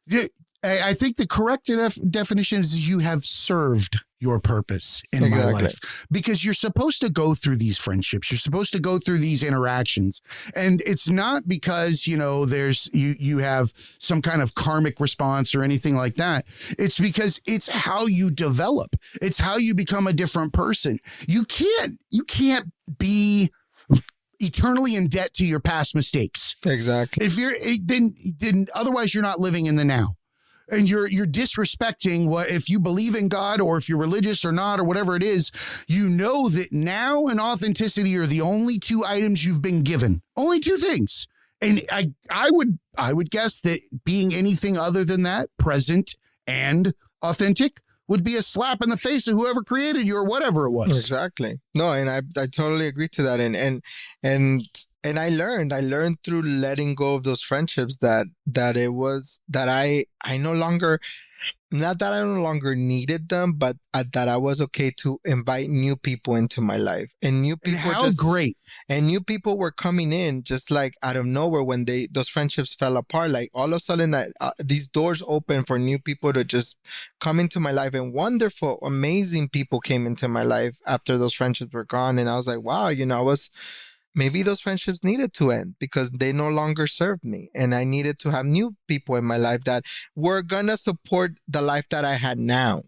Yeah, I think the correct definition is you have served your purpose in my life, because you're supposed to go through these friendships. You're supposed to go through these interactions. And it's not because, you have some kind of karmic response or anything like that. It's because it's how you develop. It's how you become a different person. You can't be eternally in debt to your past mistakes. Exactly. If you're then otherwise you're not living in the now. And you're disrespecting what, if you believe in God or if you're religious or not or whatever it is, you know that now and authenticity are the only two items you've been given. Only two things. And I would guess that being anything other than that, present and authentic, would be a slap in the face of whoever created you or whatever it was. Exactly. No, and I totally agree to that. And I learned through letting go of those friendships that it was that I no longer, not that I no longer needed them, but that I was okay to invite new people into my life. And new people great. And new people were coming in just like out of nowhere when those friendships fell apart. Like all of a sudden these doors open for new people to just come into my life, and wonderful, amazing people came into my life after those friendships were gone. And I was like, wow, maybe those friendships needed to end because they no longer served me. And I needed to have new people in my life that were going to support the life that I had now.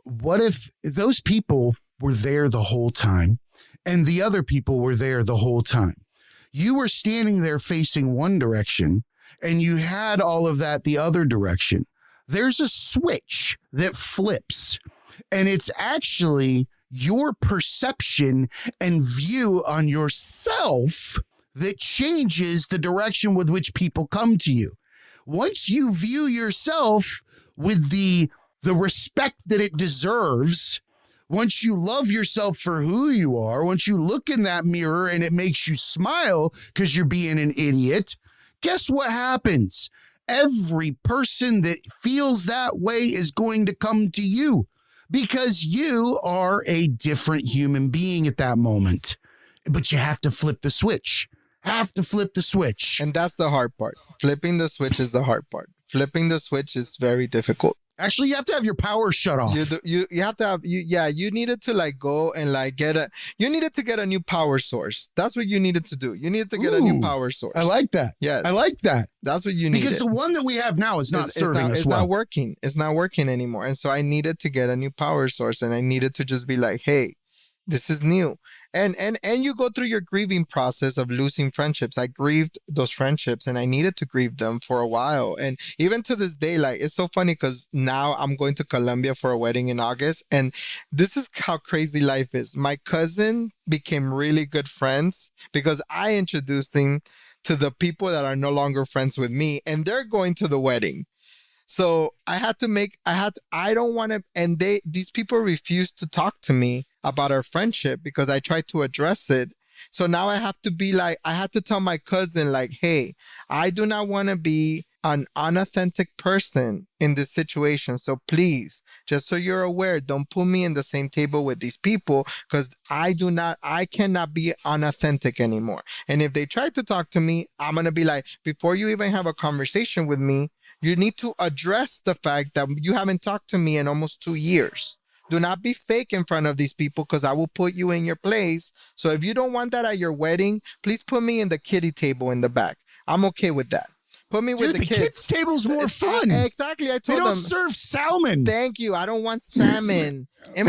What if those people were there the whole time and the other people were there the whole time? You were standing there facing one direction and you had all of that the other direction. There's a switch that flips, and it's actually your perception and view on yourself that changes the direction with which people come to you. Once you view yourself with the respect that it deserves, once you love yourself for who you are, once you look in that mirror and it makes you smile because you're being an idiot, guess what happens? Every person that feels that way is going to come to you, because you are a different human being at that moment. But you have to flip the switch. And that's the hard part. Flipping the switch is the hard part. Flipping the switch is very difficult. Actually, you have to have your power shut off. You have to have you needed to like go and like you needed to get a new power source. That's what you needed to do. You needed to get a new power source. I like that. Yes. I like that. That's what you needed. Because the one that we have now is not serving us well. It's not working. It's not working anymore. And so I needed to get a new power source, and I needed to just be like, hey, this is new. And you go through your grieving process of losing friendships. I grieved those friendships, and I needed to grieve them for a while. And even to this day, like, it's so funny because now I'm going to Colombia for a wedding in August. And this is how crazy life is. My cousin became really good friends because I introduced him to the people that are no longer friends with me, and they're going to the wedding. So I don't want to, and these people refused to talk to me about our friendship because I tried to address it. So now I have to be like, I had to tell my cousin like, hey, I do not want to be an unauthentic person in this situation. So please, just so you're aware, don't put me in the same table with these people because I cannot be unauthentic anymore. And if they try to talk to me, I'm going to be like, before you even have a conversation with me, you need to address the fact that you haven't talked to me in almost 2 years. Do not be fake in front of these people because I will put you in your place. So if you don't want that at your wedding, please put me in the kiddie table in the back. I'm okay with that. Put me with the kids. The kids' table's more fun. Exactly. I told them. They don't serve salmon. Thank you. I don't want salmon. I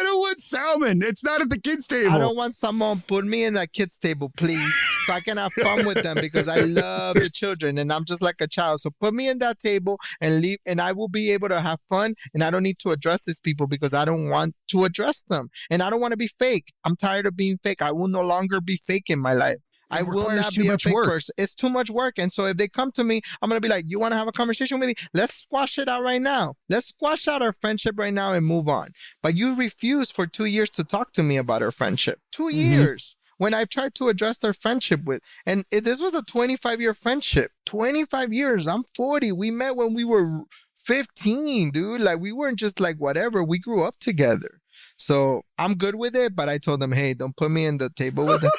don't want salmon. It's not at the kids' table. I don't want someone put me in that kids' table, please, so I can have fun with them because I love the children and I'm just like a child. So put me in that table and leave, and I will be able to have fun. And I don't need to address these people because I don't want to address them. And I don't want to be fake. I'm tired of being fake. I will no longer be fake in my life. I will not be a fake person. It's too much work. And so if they come to me, I'm going to be like, you want to have a conversation with me? Let's squash it out right now. Let's squash out our friendship right now and move on. But you refused for 2 years to talk to me about our friendship. 2 years. When I've tried to address our friendship with, and this was a 25-year friendship. 25 years. I'm 40. We met when we were 15, dude. Like, we weren't just like whatever. We grew up together. So I'm good with it, but I told them, hey, don't put me in the table with them.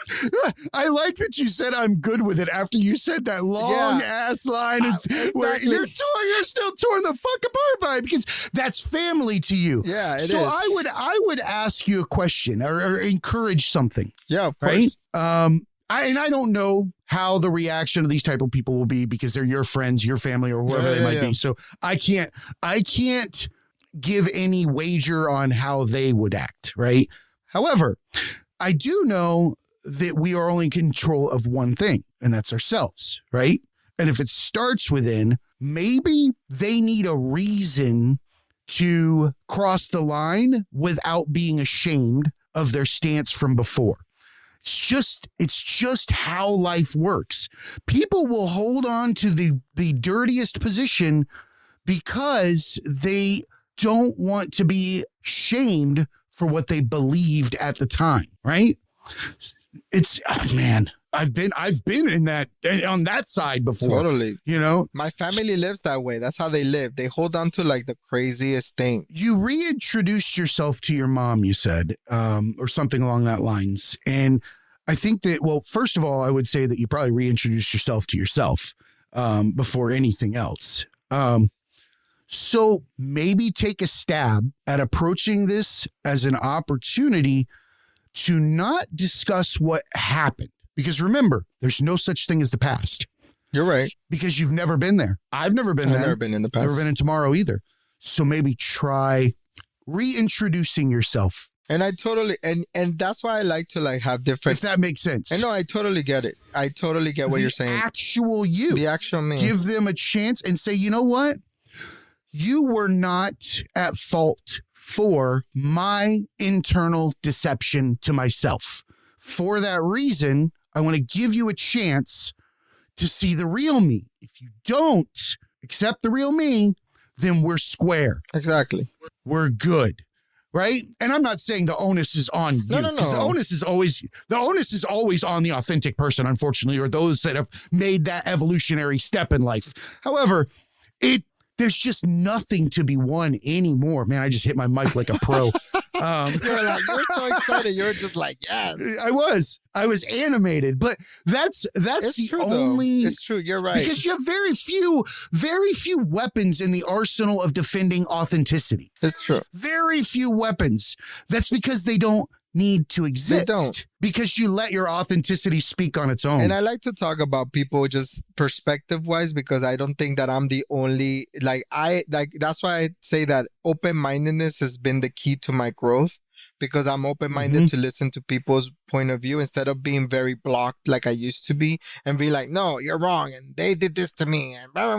I like that you said I'm good with it after you said that long ass line where you're still torn the fuck apart by it because that's family to you. Yeah, it so is. I would ask you a question or encourage something. Yeah, of course. Right? I don't know how the reaction of these type of people will be because they're your friends, your family, or whoever they might be. So I can't give any wager on how they would act, right? However, I do know that we are only in control of one thing, and that's ourselves, right? And if it starts within, maybe they need a reason to cross the line without being ashamed of their stance from before. It's just how life works. People will hold on to the dirtiest position because they don't want to be shamed for what they believed at the time, right? It's man, I've been in that on that side before. Totally. You know, my family lives that way. That's how they live. They hold on to like the craziest thing. You reintroduced yourself to your mom, you said, or something along that lines. And I think that, well, first of all, I would say that you probably reintroduced yourself to yourself before anything else. So maybe take a stab at approaching this as an opportunity to not discuss what happened. Because remember, there's no such thing as the past. You're right. Because you've never been there. I've never been there. I've never been in the past. Never been in tomorrow either. So maybe try reintroducing yourself. And I totally, and that's why I like to like have different. If that makes sense. I know, I totally get it. I totally get what you're saying. The actual you. The actual me. Give them a chance and say, you know what? You were not at fault for my internal deception to myself. For that reason, I want to give you a chance to see the real me. If you don't accept the real me, then we're square. Exactly. We're good. Right? And I'm not saying the onus is on you. No. The onus is always on the authentic person, unfortunately, or those that have made that evolutionary step in life. However, there's just nothing to be won anymore. Man, I just hit my mic like a pro. You're like, you're so excited. You're just like, yes. I was animated, but that's It's the true, only. though. It's true. You're right. Because you have very few weapons in the arsenal of defending authenticity. It's true. Very few weapons. That's because they don't need to exist. They don't. Because you let your authenticity speak on its own. And I like to talk about people just perspective wise, because I don't think that I'm the only, that's why I say that open-mindedness has been the key to my growth, because I'm open-minded to listen to people's point of view instead of being very blocked like I used to be and be like, no, you're wrong. And they did this to me. And I'm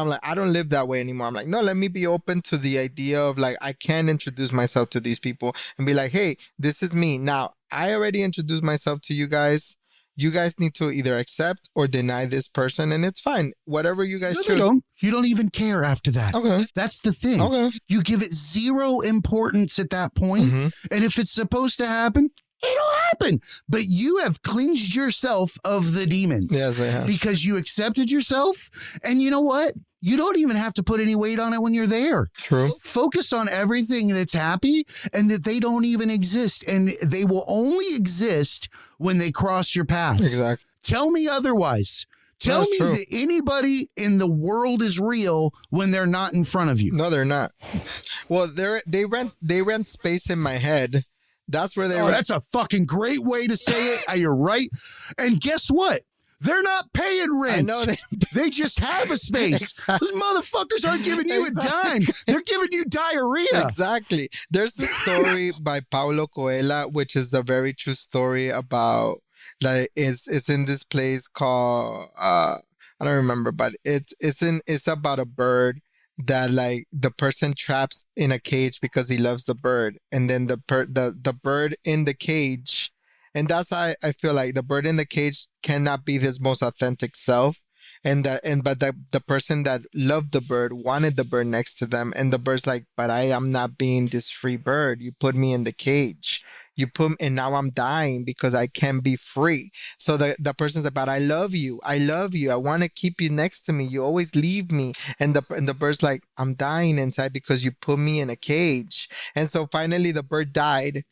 like, I don't live that way anymore. I'm like, no, let me be open to the idea of like, I can introduce myself to these people and be like, hey, this is me. Now, I already introduced myself to you guys. You guys need to either accept or deny this person, and it's fine. Whatever you guys choose. You don't even care after that. Okay. That's the thing. Okay. You give it zero importance at that point. And if it's supposed to happen, it'll happen. But you have cleansed yourself of the demons. Yes, I have. Because you accepted yourself. And you know what? You don't even have to put any weight on it when you're there. True. Focus on everything that's happy and that they don't even exist. And they will only exist when they cross your path. Exactly. Tell me otherwise. Tell me that anybody in the world is real when they're not in front of you. No, they're not. Well, they rent space in my head. That's where they rent. That's a fucking great way to say it. You're right. And guess what? They're not paying rent. I know they just have a space. Exactly. Those motherfuckers aren't giving you a dime. They're giving you diarrhea. Exactly. There's a story by Paulo Coelho, which is a very true story about like it's in this place called I don't remember, but it's about a bird that like the person traps in a cage because he loves the bird, and then the bird in the cage. And that's how I feel like the bird in the cage cannot be his most authentic self. But the person that loved the bird wanted the bird next to them. And the bird's like, but I am not being this free bird. You put me in the cage. And now I'm dying because I can't be free. So the person's like, but I love you. I love you. I want to keep you next to me. You always leave me. And the bird's like, I'm dying inside because you put me in a cage. And so finally the bird died.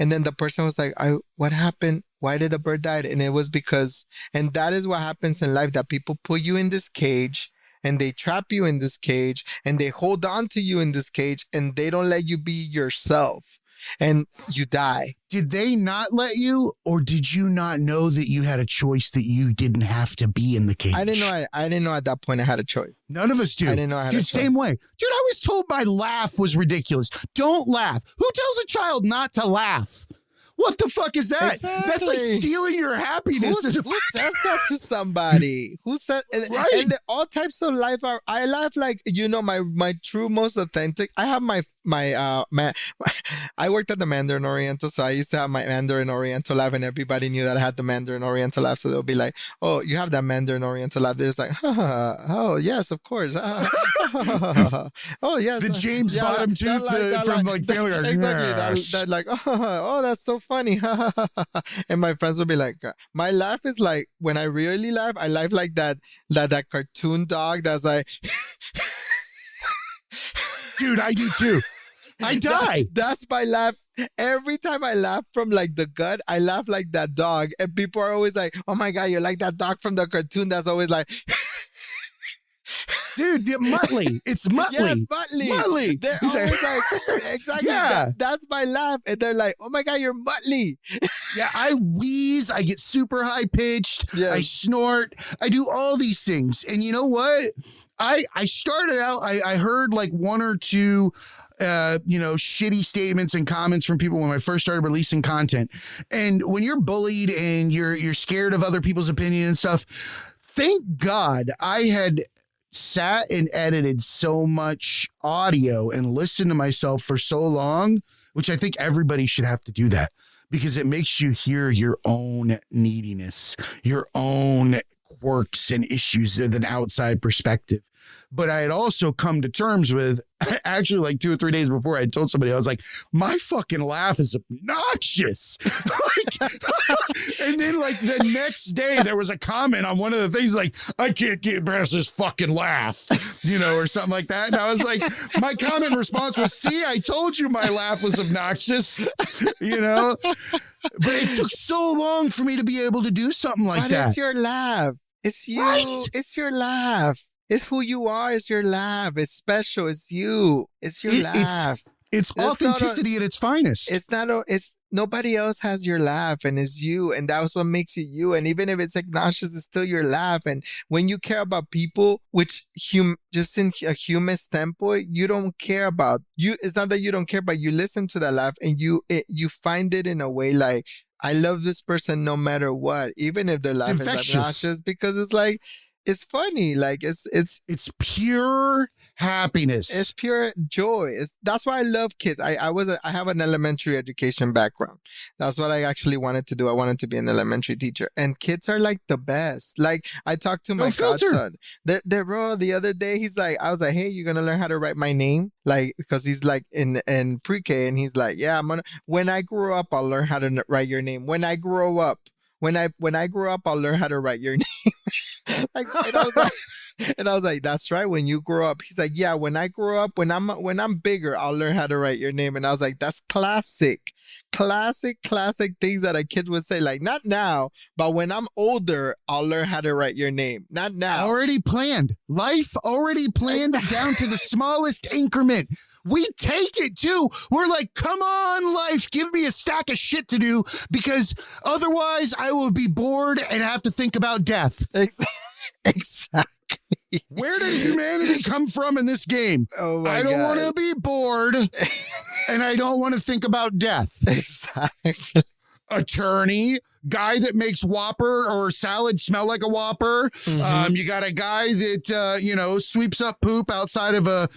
And then the person was like, what happened? Why did the bird die? And it was because, and that is what happens in life, that people put you in this cage and they trap you in this cage and they hold on to you in this cage and they don't let you be yourself. And you die. Did they not let you, or did you not know that you had a choice that you didn't have to be in the cage? I didn't know at that point I had a choice. None of us do. I didn't know I had a choice. Same way. Dude, I was told my laugh was ridiculous. Don't laugh. Who tells a child not to laugh? What the fuck is that? Exactly. That's like stealing your happiness. Who says that to somebody? Who said? Right. And all types of life are. I laugh like, my true, most authentic. I have my I worked at the Mandarin Oriental, so I used to have my Mandarin Oriental laugh, and everybody knew that I had the Mandarin Oriental laugh. So they'll be like, "Oh, you have that Mandarin Oriental laugh." They're just like, "Oh, yes, of course." Oh, yes. The James Bottom tooth from Family Guy. Exactly. Yes. That like, oh, that's so funny. And my friends will be like, my laugh is like, when I really laugh, I laugh like that cartoon dog that's like, dude, I do too. I die. That's my laugh. Every time I laugh from like the gut, I laugh like that dog. And people are always like, oh my God, you're like that dog from the cartoon that's always like, dude, Muttley. It's Muttley. Yeah, Muttley. They're always like, exactly. Yeah. That's my laugh. And they're like, oh my God, you're Muttley. Yeah, I wheeze. I get super high pitched. Yes. I snort. I do all these things. And you know what? I started out, I heard like one or two shitty statements and comments from people when I first started releasing content. And when you're bullied and you're scared of other people's opinion and stuff, thank God I had sat and edited so much audio and listened to myself for so long, which I think everybody should have to do that, because it makes you hear your own neediness, your own quirks and issues with an outside perspective. But I had also come to terms with, actually like 2 or 3 days before, I had told somebody, I was like, my fucking laugh is obnoxious. And then like the next day there was a comment on one of the things like, I can't get past this fucking laugh, or something like that. And I was like, my comment response was, see, I told you my laugh was obnoxious, But it took so long for me to be able to do something like that. It's your laugh. It's you. Right? It's your laugh. It's who you are. It's your laugh. It's special. It's you. It's your laugh. It's authenticity at its finest. It's nobody else has your laugh, and it's you, and that's what makes you you. And even if it's obnoxious, it's still your laugh. And when you care about people, which just in a human standpoint, you don't care about you. It's not that you don't care, but you listen to that laugh, and you find it in a way like, I love this person no matter what, even if their laugh is obnoxious, because it's like, it's funny. Like it's pure happiness. It's pure joy. That's why I love kids. I have an elementary education background. That's what I actually wanted to do. I wanted to be an elementary teacher, and kids are like the best. Like I talked to my godson. The other day, I was like, hey, you're gonna learn how to write my name, like, because he's like in pre-K, and he's like, yeah, when I grow up, I'll learn how to write your name. When I grow up, I'll learn how to write your name. And I was like, that's right. When you grow up, he's like, yeah, when I grow up, when I'm bigger, I'll learn how to write your name. And I was like, that's classic things that a kid would say. Like, not now, but when I'm older, I'll learn how to write your name. Not now. Already planned. Life already planned down to the smallest increment. We take it too. We're like, come on, life, give me a stack of shit to do, because otherwise I will be bored and have to think about death. Exactly. Where did humanity come from in this game? Oh my I don't God. want to be bored, and I don't want to think about death. Exactly. Attorney, guy that makes Whopper or salad smell like a Whopper. Mm-hmm. You got a guy that, sweeps up poop outside of a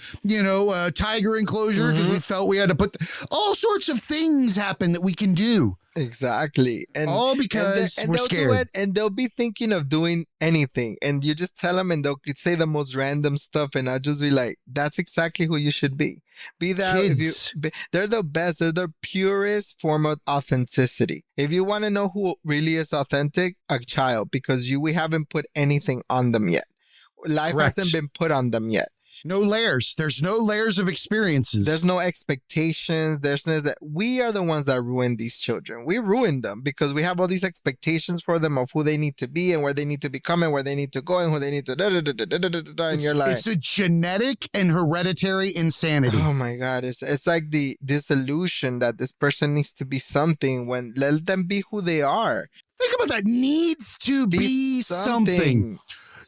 tiger enclosure because we felt we had to put all sorts of things happen that we can do. Exactly. And all because we're scared. Do it, and they'll be thinking of doing anything, and you just tell them, and they'll say the most random stuff, and I'll just be like, that's exactly who you should be. Be that. Kids. They're the best. They're the purest form of authenticity. If you want to know who really is authentic, a child, because we haven't put anything on them yet. Life hasn't been put on them yet. No layers. There's no layers of experiences. There's no expectations. There's no that. We are the ones that ruin these children. We ruin them because we have all these expectations for them of who they need to be and where they need to become and where they need to go and who they need to and you're like, it's a genetic and hereditary insanity. Oh my God. It's like the disillusion that this person needs to be something when let them be who they are. Think about that. Needs to be something.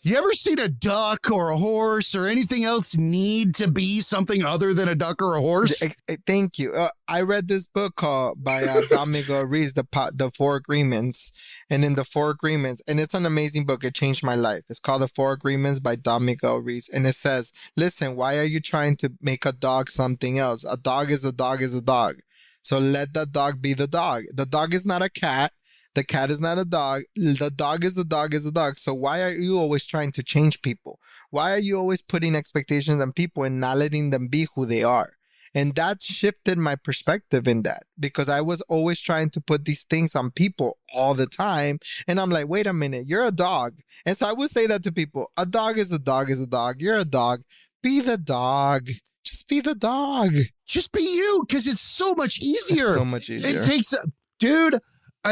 You ever seen a duck or a horse or anything else need to be something other than a duck or a horse? Thank you. I read this book called by Domingo Ruiz, the Four Agreements. And in the Four Agreements, and it's an amazing book. It changed my life. It's called The Four Agreements by Domingo Ruiz. And it says, listen, why are you trying to make a dog something else? A dog is a dog is a dog. So let the dog be the dog. The dog is not a cat. The cat is not a dog. The dog is a dog is a dog. So why are you always trying to change people? Why are you always putting expectations on people and not letting them be who they are? And that shifted my perspective in that, because I was always trying to put these things on people all the time. And I'm like, wait a minute, you're a dog. And so I would say that to people. A dog is a dog is a dog. You're a dog. Be the dog. Just be the dog. Just be you, because it's so much easier. It's so much easier. It takes, dude.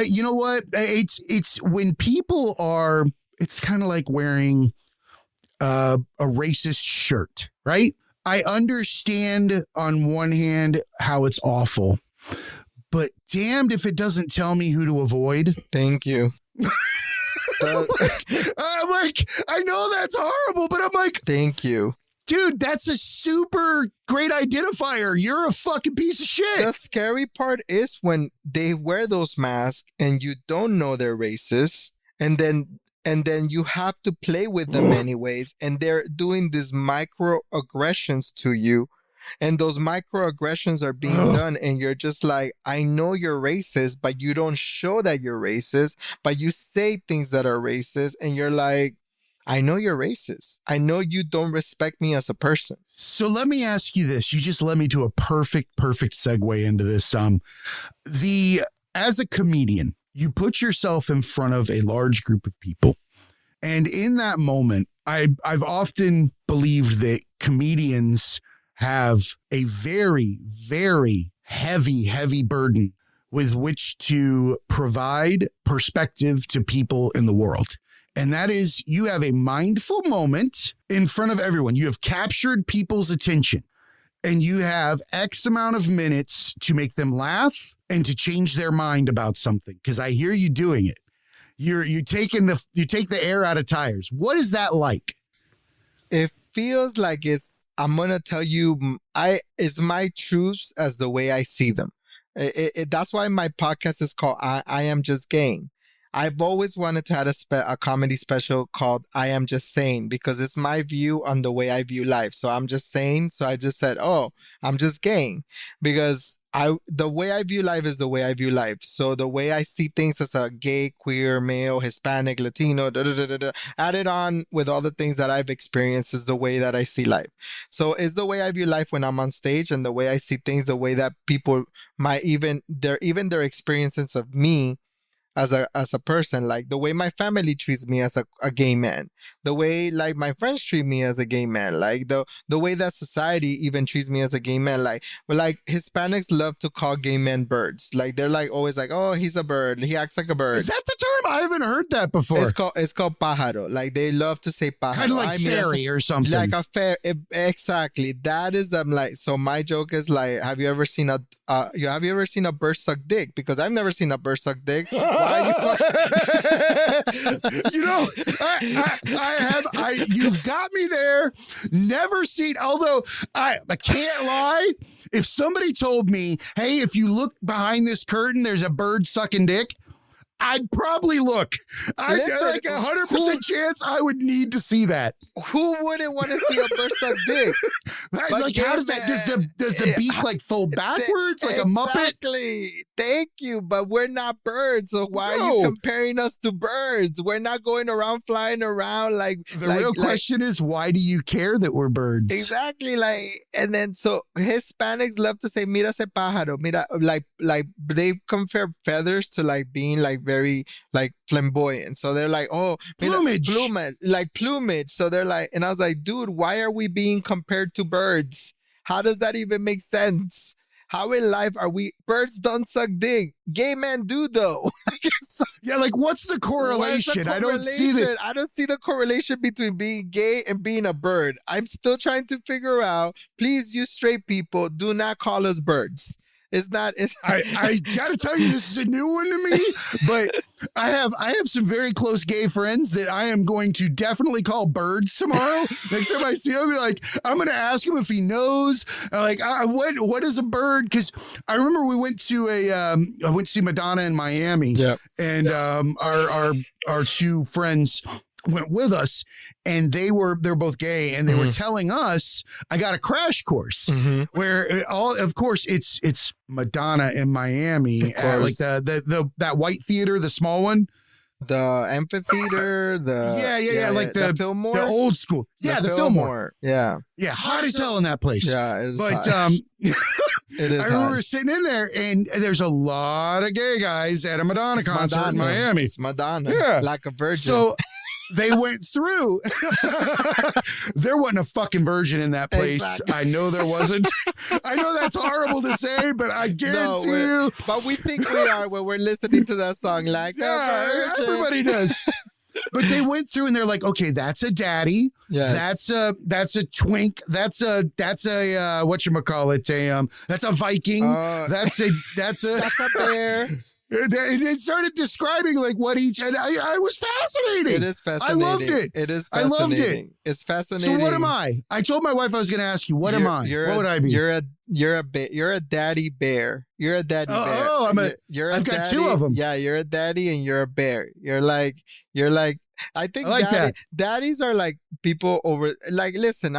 You know what? It's when people are, it's kind of like wearing a racist shirt, right? I understand on one hand how it's awful, but damned if it doesn't tell me who to avoid. Thank you. I'm like, I know that's horrible, but I'm like, thank you. Dude, that's a super great identifier. You're a fucking piece of shit. The scary part is when they wear those masks and you don't know they're racist, and then you have to play with them anyways, and they're doing these microaggressions to you, and those microaggressions are being done, and you're just like, I know you're racist, but you don't show that you're racist, but you say things that are racist, and you're like, I know you're racist. I know you don't respect me as a person. So let me ask you this. You just led me to a perfect segue into this. As a comedian, you put yourself in front of a large group of people. And in that moment, I've often believed that comedians have a very, very heavy burden with which to provide perspective to people in the world. And that is, you have a mindful moment in front of everyone. You have captured people's attention and you have X amount of minutes to make them laugh and to change their mind about something. Because I hear you doing it. You take the air out of tires. What is that like? It feels like I'm going to tell you, it's my truths as the way I see them. That's why my podcast is called I Am Just Game. I've always wanted to have a comedy special called I Am Just Sane, because it's my view on the way I view life. So I'm just sane. So I just said, oh, I'm just game, because the way I view life is the way I view life. So the way I see things as a gay, queer, male, Hispanic, Latino, added on with all the things that I've experienced is the way that I see life. So it's the way I view life when I'm on stage, and the way I see things, the way that people might their experiences of me as a person, like the way my family treats me as a gay man, the way like my friends treat me as a gay man, like the way that society even treats me as a gay man. Like Hispanics love to call gay men birds. Like they're like always like, oh, he's a bird, he acts like a bird. Is that the term? I haven't heard that before. It's called pájaro. Like they love to say pájaro, kind of like fairy or something. Like a fairy. Exactly. That is them. Like, so my joke is like, have you ever seen a bird suck dick? Because I've never seen a bird suck dick. Why are you fucking? You know, you've got me there. Never seen, although I can't lie. If somebody told me, hey, if you look behind this curtain, there's a bird sucking dick, I'd probably look. I'd like 100% chance I would need to see that. Who wouldn't want to see a bird suck dick? Like, how does that? Does the beak like fold backwards like a Muppet? Exactly. Thank you. But we're not birds, so why are you comparing us to birds? We're not going around flying around like. The real question is, why do you care that we're birds? Exactly. Like, and then so Hispanics love to say "mira ese pájaro," mira, like they compare feathers to like being like very like flamboyant. So they're like, oh, plumage. Plumage. So they're like, and I was like, dude, why are we being compared to birds? How does that even make sense? How in life are we? Birds don't suck dick. Gay men do though. Yeah, like what's the correlation? I don't see the correlation between being gay and being a bird. I'm still trying to figure out. Please, you straight people, do not call us birds. I gotta tell you, this is a new one to me, but I have some very close gay friends that I am going to definitely call birds tomorrow. Next time I see him, I'm going to ask him if he knows. What is a bird? Because I remember I went to see Madonna in Miami, and our two friends went with us, and they're both gay, and they were telling us, I got a crash course where of course it's Madonna in Miami, like that white theater, the small one, the amphitheater, like the Fillmore, the old school, the Fillmore, hot as hell in that place, it is. I remember sitting in there, and there's a lot of gay guys at a Madonna concert in Miami. It's Madonna, like a virgin. So they went through. There wasn't a fucking virgin in that place. Exactly. I know there wasn't. I know that's horrible to say, but I guarantee you. But we think we are when we're listening to that song. Like, everybody does. But they went through and they're like, okay, that's a daddy. Yes. That's a twink. That's a whatchamacallit, that's a Viking. That's a bear. It started describing like what each, and I was fascinating. It is fascinating. I loved it. It is fascinating. I loved it. It's fascinating. So what am I? I told my wife I was going to ask you, what am I? What would I be? You're a daddy bear. You're a daddy bear. I've got two of them. Yeah, you're a daddy and you're a bear. You're like I think I like that. daddies are like people over, like, listen,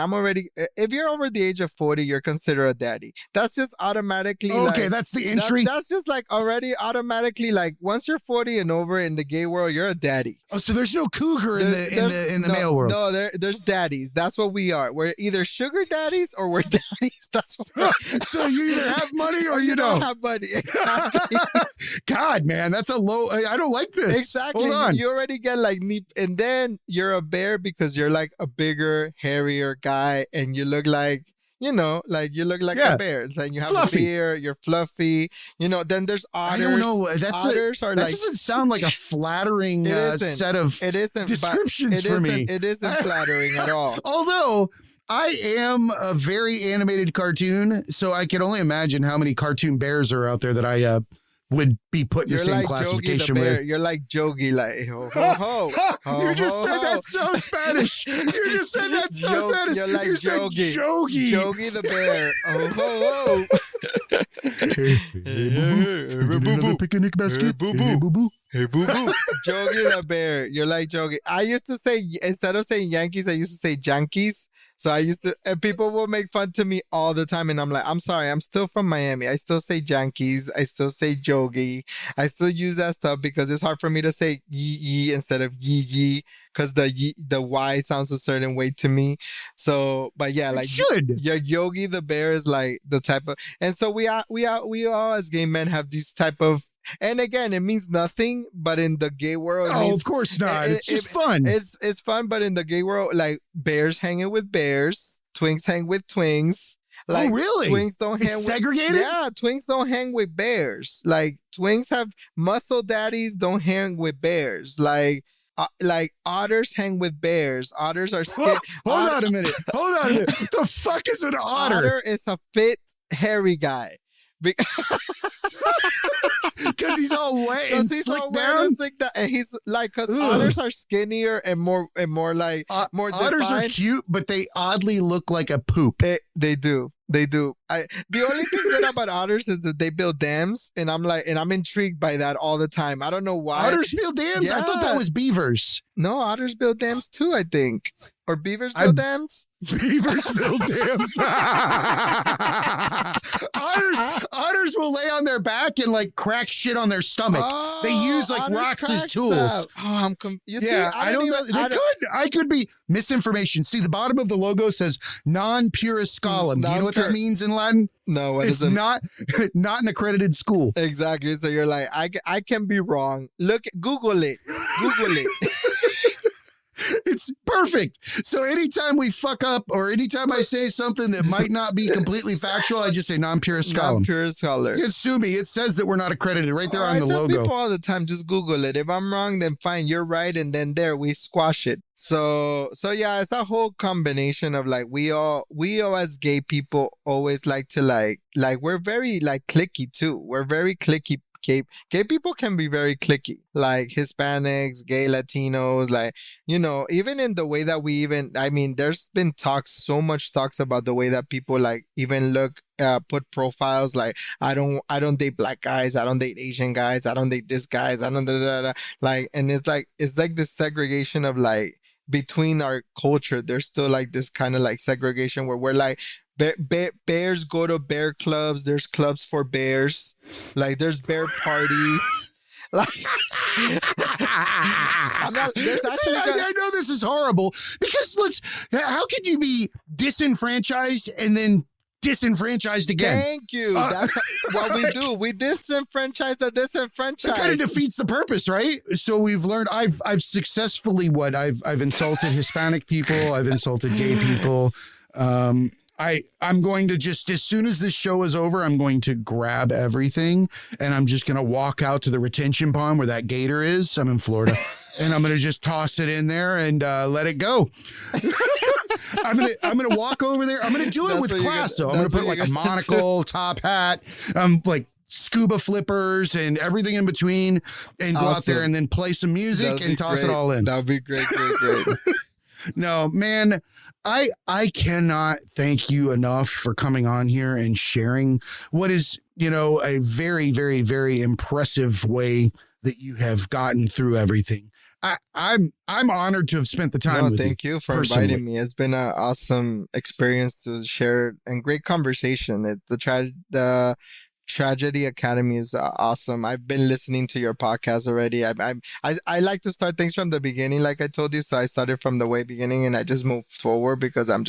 if you're over the age of 40, you're considered a daddy. That's just automatically Okay, like, that's the entry. that's just like already automatically like once you're 40 and over in the gay world, you're a daddy. Oh, so there's no cougar in the male world. No, there's daddies. That's what we are. We're either sugar daddies or we're daddies. That's what we're So you either have money or you don't have money. Exactly. God, man, that's a low. I don't like this. Exactly. Hold on. You already get like and then you're a bear because you're like a bigger, hairier guy, and you look like, like you look like a bear. It's like you have fluffy. a beard, you're fluffy. Then there's otters. I don't know. Otters are that like. doesn't sound like a flattering set of descriptions for me. It isn't flattering at all. Although I am a very animated cartoon, so I can only imagine how many cartoon bears are out there that I would be put in the same classification with. You're like Jogi, like ho ho ho. You just said that so Spanish. You just said that so Spanish. You're like Jogi. Jogi the bear. Oh ho ho. Hey, boo boo. Picnic basket. Hey, boo boo. Hey, boo boo. Jogi the bear. You're like Jogi. I used to say, instead of saying Yankees, I used to say Yankees. So and people will make fun to me all the time. And I'm like, I'm sorry, I'm still from Miami. I still say Yankees. I still say Jogi. I still use that stuff because it's hard for me to say yee instead of yee because the Y sounds a certain way to me. So, but yeah, like yeah, Yogi the bear is like the type of, and so we all as gay men have these type of. And again, it means nothing, but in the gay world, of course not. It's just fun. It's fun, but in the gay world, like bears hanging with bears, twinks hang with twinks. Like, oh, really? Twinks don't hang with segregated? Yeah, twinks don't hang with bears. Like twinks have muscle daddies, don't hang with bears. Like otters hang with bears. Otters are scared. Hold on a minute. The fuck is an otter? Otter is a fit, hairy guy. Because he's all wet and slick down. And he's like, because otters are skinnier and more like more otters defined. are cute, but they oddly look like a poop. They do. The only thing good about otters is that they build dams, and I'm intrigued by that all the time. I don't know why. Otters build dams? Yeah. I thought that was beavers. No, otters build dams too, I think. Or beavers build dams? Beavers build dams. Otters will lay on their back and like crack shit on their stomach. Oh, they use like rocks as tools. Oh, I don't know. I could be misinformation. See, the bottom of the logo says non puris scholum. Do you know what that means in Latin? No, it's not an accredited school. Exactly. So you're like, I can be wrong. Look, Google it. It's perfect. So anytime we fuck up or anytime I say something that might not be completely factual, I just say non-pure scholar. Non-pure scholar. You can sue me. It says that we're not accredited right there on the logo. I tell people all the time, just Google it. If I'm wrong, then fine, you're right. And then we squash it. So yeah, it's a whole combination of like, we all as gay people always like to like we're very like clicky too. We're very clicky. Gay people can be very clicky, like Hispanics, gay Latinos, like, even in the way that there's been so much talks about the way that people like even put profiles like, I don't date black guys, I don't date Asian guys, I don't date this guys, I don't like, and it's like this segregation of like, between our culture, there's still like this kind of like segregation where we're like, bears go to bear clubs. There's clubs for bears. Like there's bear parties. Like I know this is horrible because how can you be disenfranchised and then disenfranchised again? Thank you. That's what we do. We disenfranchise the disenfranchised. It kind of defeats the purpose, right? So we've learned. I've successfully I've insulted Hispanic people. I've insulted gay people. I'm going to just, as soon as this show is over, I'm going to grab everything and I'm just going to walk out to the retention pond where that gator is. I'm in Florida and I'm going to just toss it in there and let it go. I'm gonna walk over there. I'm gonna do it with class. So I'm gonna put like a monocle, top hat, like scuba flippers and everything in between, and go out there and then play some music and toss it all in. That would be great. No, man, I cannot thank you enough for coming on here and sharing what is, a very, very, very impressive way that you have gotten through everything. I'm honored to have spent the time with you. Thank you for personally. inviting me. It's been an awesome experience to share and great conversation. The Tragedy Academy is awesome. I've been listening to your podcast already. I like to start things from the beginning, like I told you. So I started from the way beginning, and I just moved forward because I'm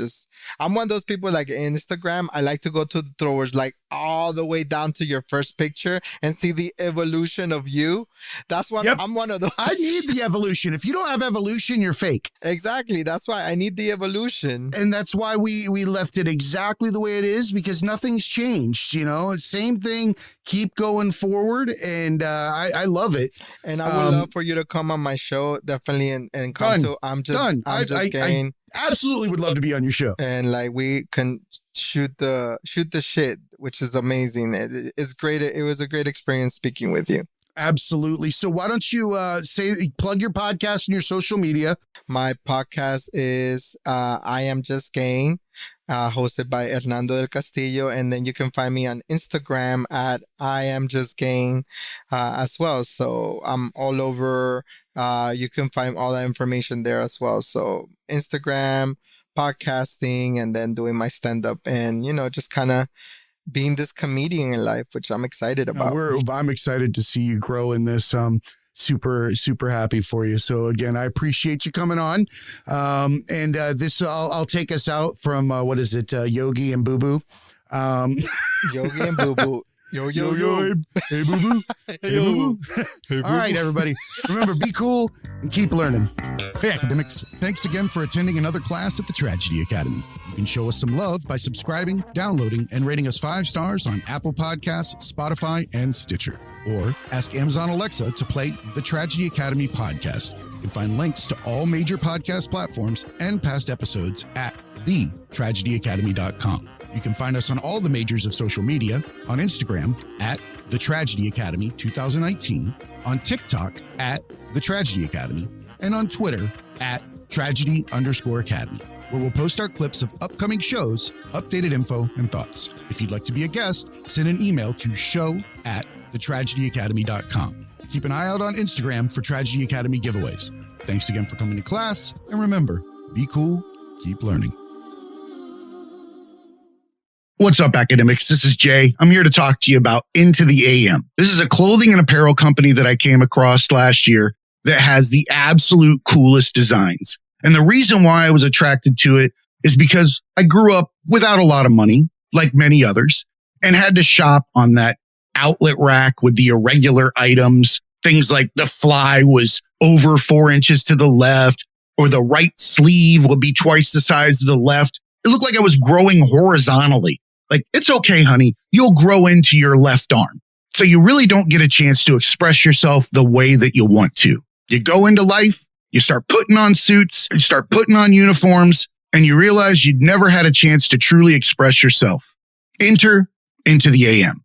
one of those people like Instagram. I like to go towards like all the way down to your first picture and see the evolution of you. That's what I'm one of those. I need the evolution. If you don't have evolution, you're fake. Exactly. That's why I need the evolution. And that's why we left it exactly the way it is, because nothing's changed. Same thing. Keep going forward. And I love it. And I would love for you to come on my show, definitely, and come to I'm just Gang. I absolutely would love to be on your show. And like we can shoot the shit, which is amazing. It's great. It was a great experience speaking with you. Absolutely. So why don't you plug your podcast and your social media? My podcast is I Am Just Gang, hosted by Hernando Del Castillo. And then you can find me on Instagram at I Am Just Gang as well. So I'm all over. You can find all that information there as well. So Instagram, podcasting, and then doing my stand-up and, just kind of being this comedian in life, which I'm excited about. I'm excited to see you grow in this. Super, super happy for you. So again, I appreciate you coming on. And this, I'll take us out from, what is it? Yogi and Boo Boo. Yogi and Boo Boo. Yo. Hey, Boo Boo. Hey, Boo Boo. Hey, All right, everybody. Remember, be cool and keep learning. Hey, academics. Thanks again for attending another class at the Tragedy Academy. You can show us some love by subscribing, downloading, and rating us 5 stars on Apple Podcasts, Spotify, and Stitcher. Or ask Amazon Alexa to play the Tragedy Academy podcast. You can find links to all major podcast platforms and past episodes at thetragedyacademy.com. You can find us on all the majors of social media, on Instagram at The Tragedy Academy 2019, on TikTok at The Tragedy Academy, and on Twitter at Tragedy_Academy, where we'll post our clips of upcoming shows, updated info, and thoughts. If you'd like to be a guest, send an email to show@thetragedyacademy.com. Keep an eye out on Instagram for Tragedy Academy giveaways. Thanks again for coming to class, and remember, be cool, keep learning. What's up, academics? This is Jay. I'm here to talk to you about Into the AM. This is a clothing and apparel company that I came across last year that has the absolute coolest designs. And the reason why I was attracted to it is because I grew up without a lot of money, like many others, and had to shop on that outlet rack with the irregular items. Things like the fly was over 4 inches to the left, or the right sleeve would be twice the size of the left. It looked like I was growing horizontally. Like, it's okay, honey, you'll grow into your left arm. So you really don't get a chance to express yourself the way that you want to. You go into life, you start putting on suits, you start putting on uniforms, and you realize you'd never had a chance to truly express yourself. Enter Into the AM,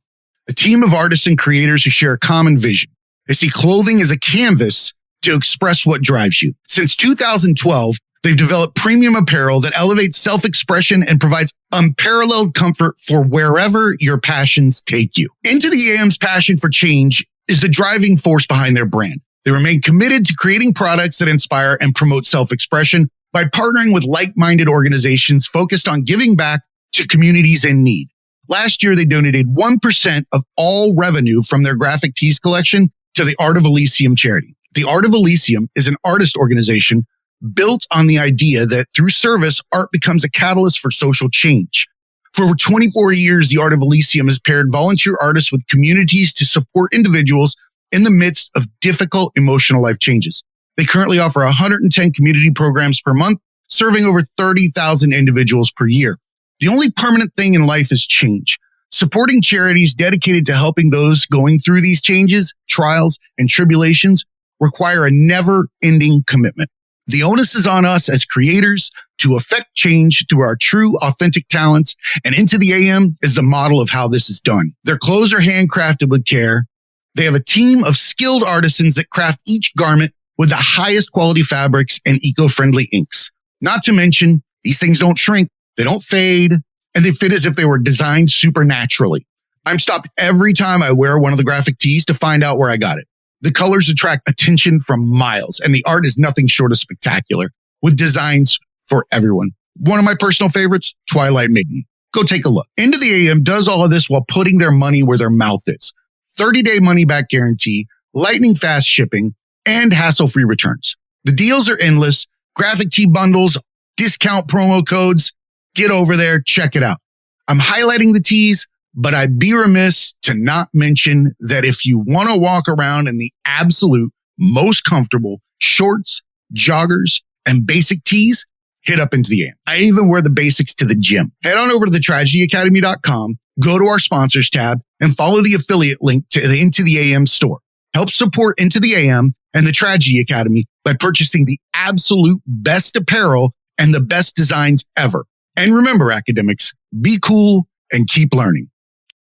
a team of artists and creators who share a common vision. They see clothing as a canvas to express what drives you. Since 2012, they've developed premium apparel that elevates self-expression and provides unparalleled comfort for wherever your passions take you. Into the AM's passion for change is the driving force behind their brand. They remain committed to creating products that inspire and promote self-expression by partnering with like-minded organizations focused on giving back to communities in need. Last year, they donated 1% of all revenue from their graphic tees collection to the Art of Elysium charity. The Art of Elysium is an artist organization built on the idea that through service, art becomes a catalyst for social change. For over 24 years, the Art of Elysium has paired volunteer artists with communities to support individuals in the midst of difficult emotional life changes. They currently offer 110 community programs per month, serving over 30,000 individuals per year. The only permanent thing in life is change. Supporting charities dedicated to helping those going through these changes, trials, and tribulations require a never-ending commitment. The onus is on us as creators to affect change through our true, authentic talents, and Into the AM is the model of how this is done. Their clothes are handcrafted with care. They have a team of skilled artisans that craft each garment with the highest quality fabrics and eco-friendly inks. Not to mention, these things don't shrink, they don't fade, and they fit as if they were designed supernaturally. I'm stopped every time I wear one of the graphic tees to find out where I got it. The colors attract attention from miles, and the art is nothing short of spectacular, with designs for everyone. One of my personal favorites, Twilight Maiden. Go take a look. Into the AM does all of this while putting their money where their mouth is. 30-day money-back guarantee, lightning fast shipping, and hassle-free returns. The deals are endless. Graphic tee bundles, discount promo codes. Get over there, check it out. I'm highlighting the tees, but I'd be remiss to not mention that if you want to walk around in the absolute most comfortable shorts, joggers, and basic tees, hit up Into the AM. I even wear the basics to the gym. Head on over to thetragedyacademy.com, go to our sponsors tab, and follow the affiliate link to the Into the AM store. Help support Into the AM and the Tragedy Academy by purchasing the absolute best apparel and the best designs ever. And remember, academics, be cool and keep learning.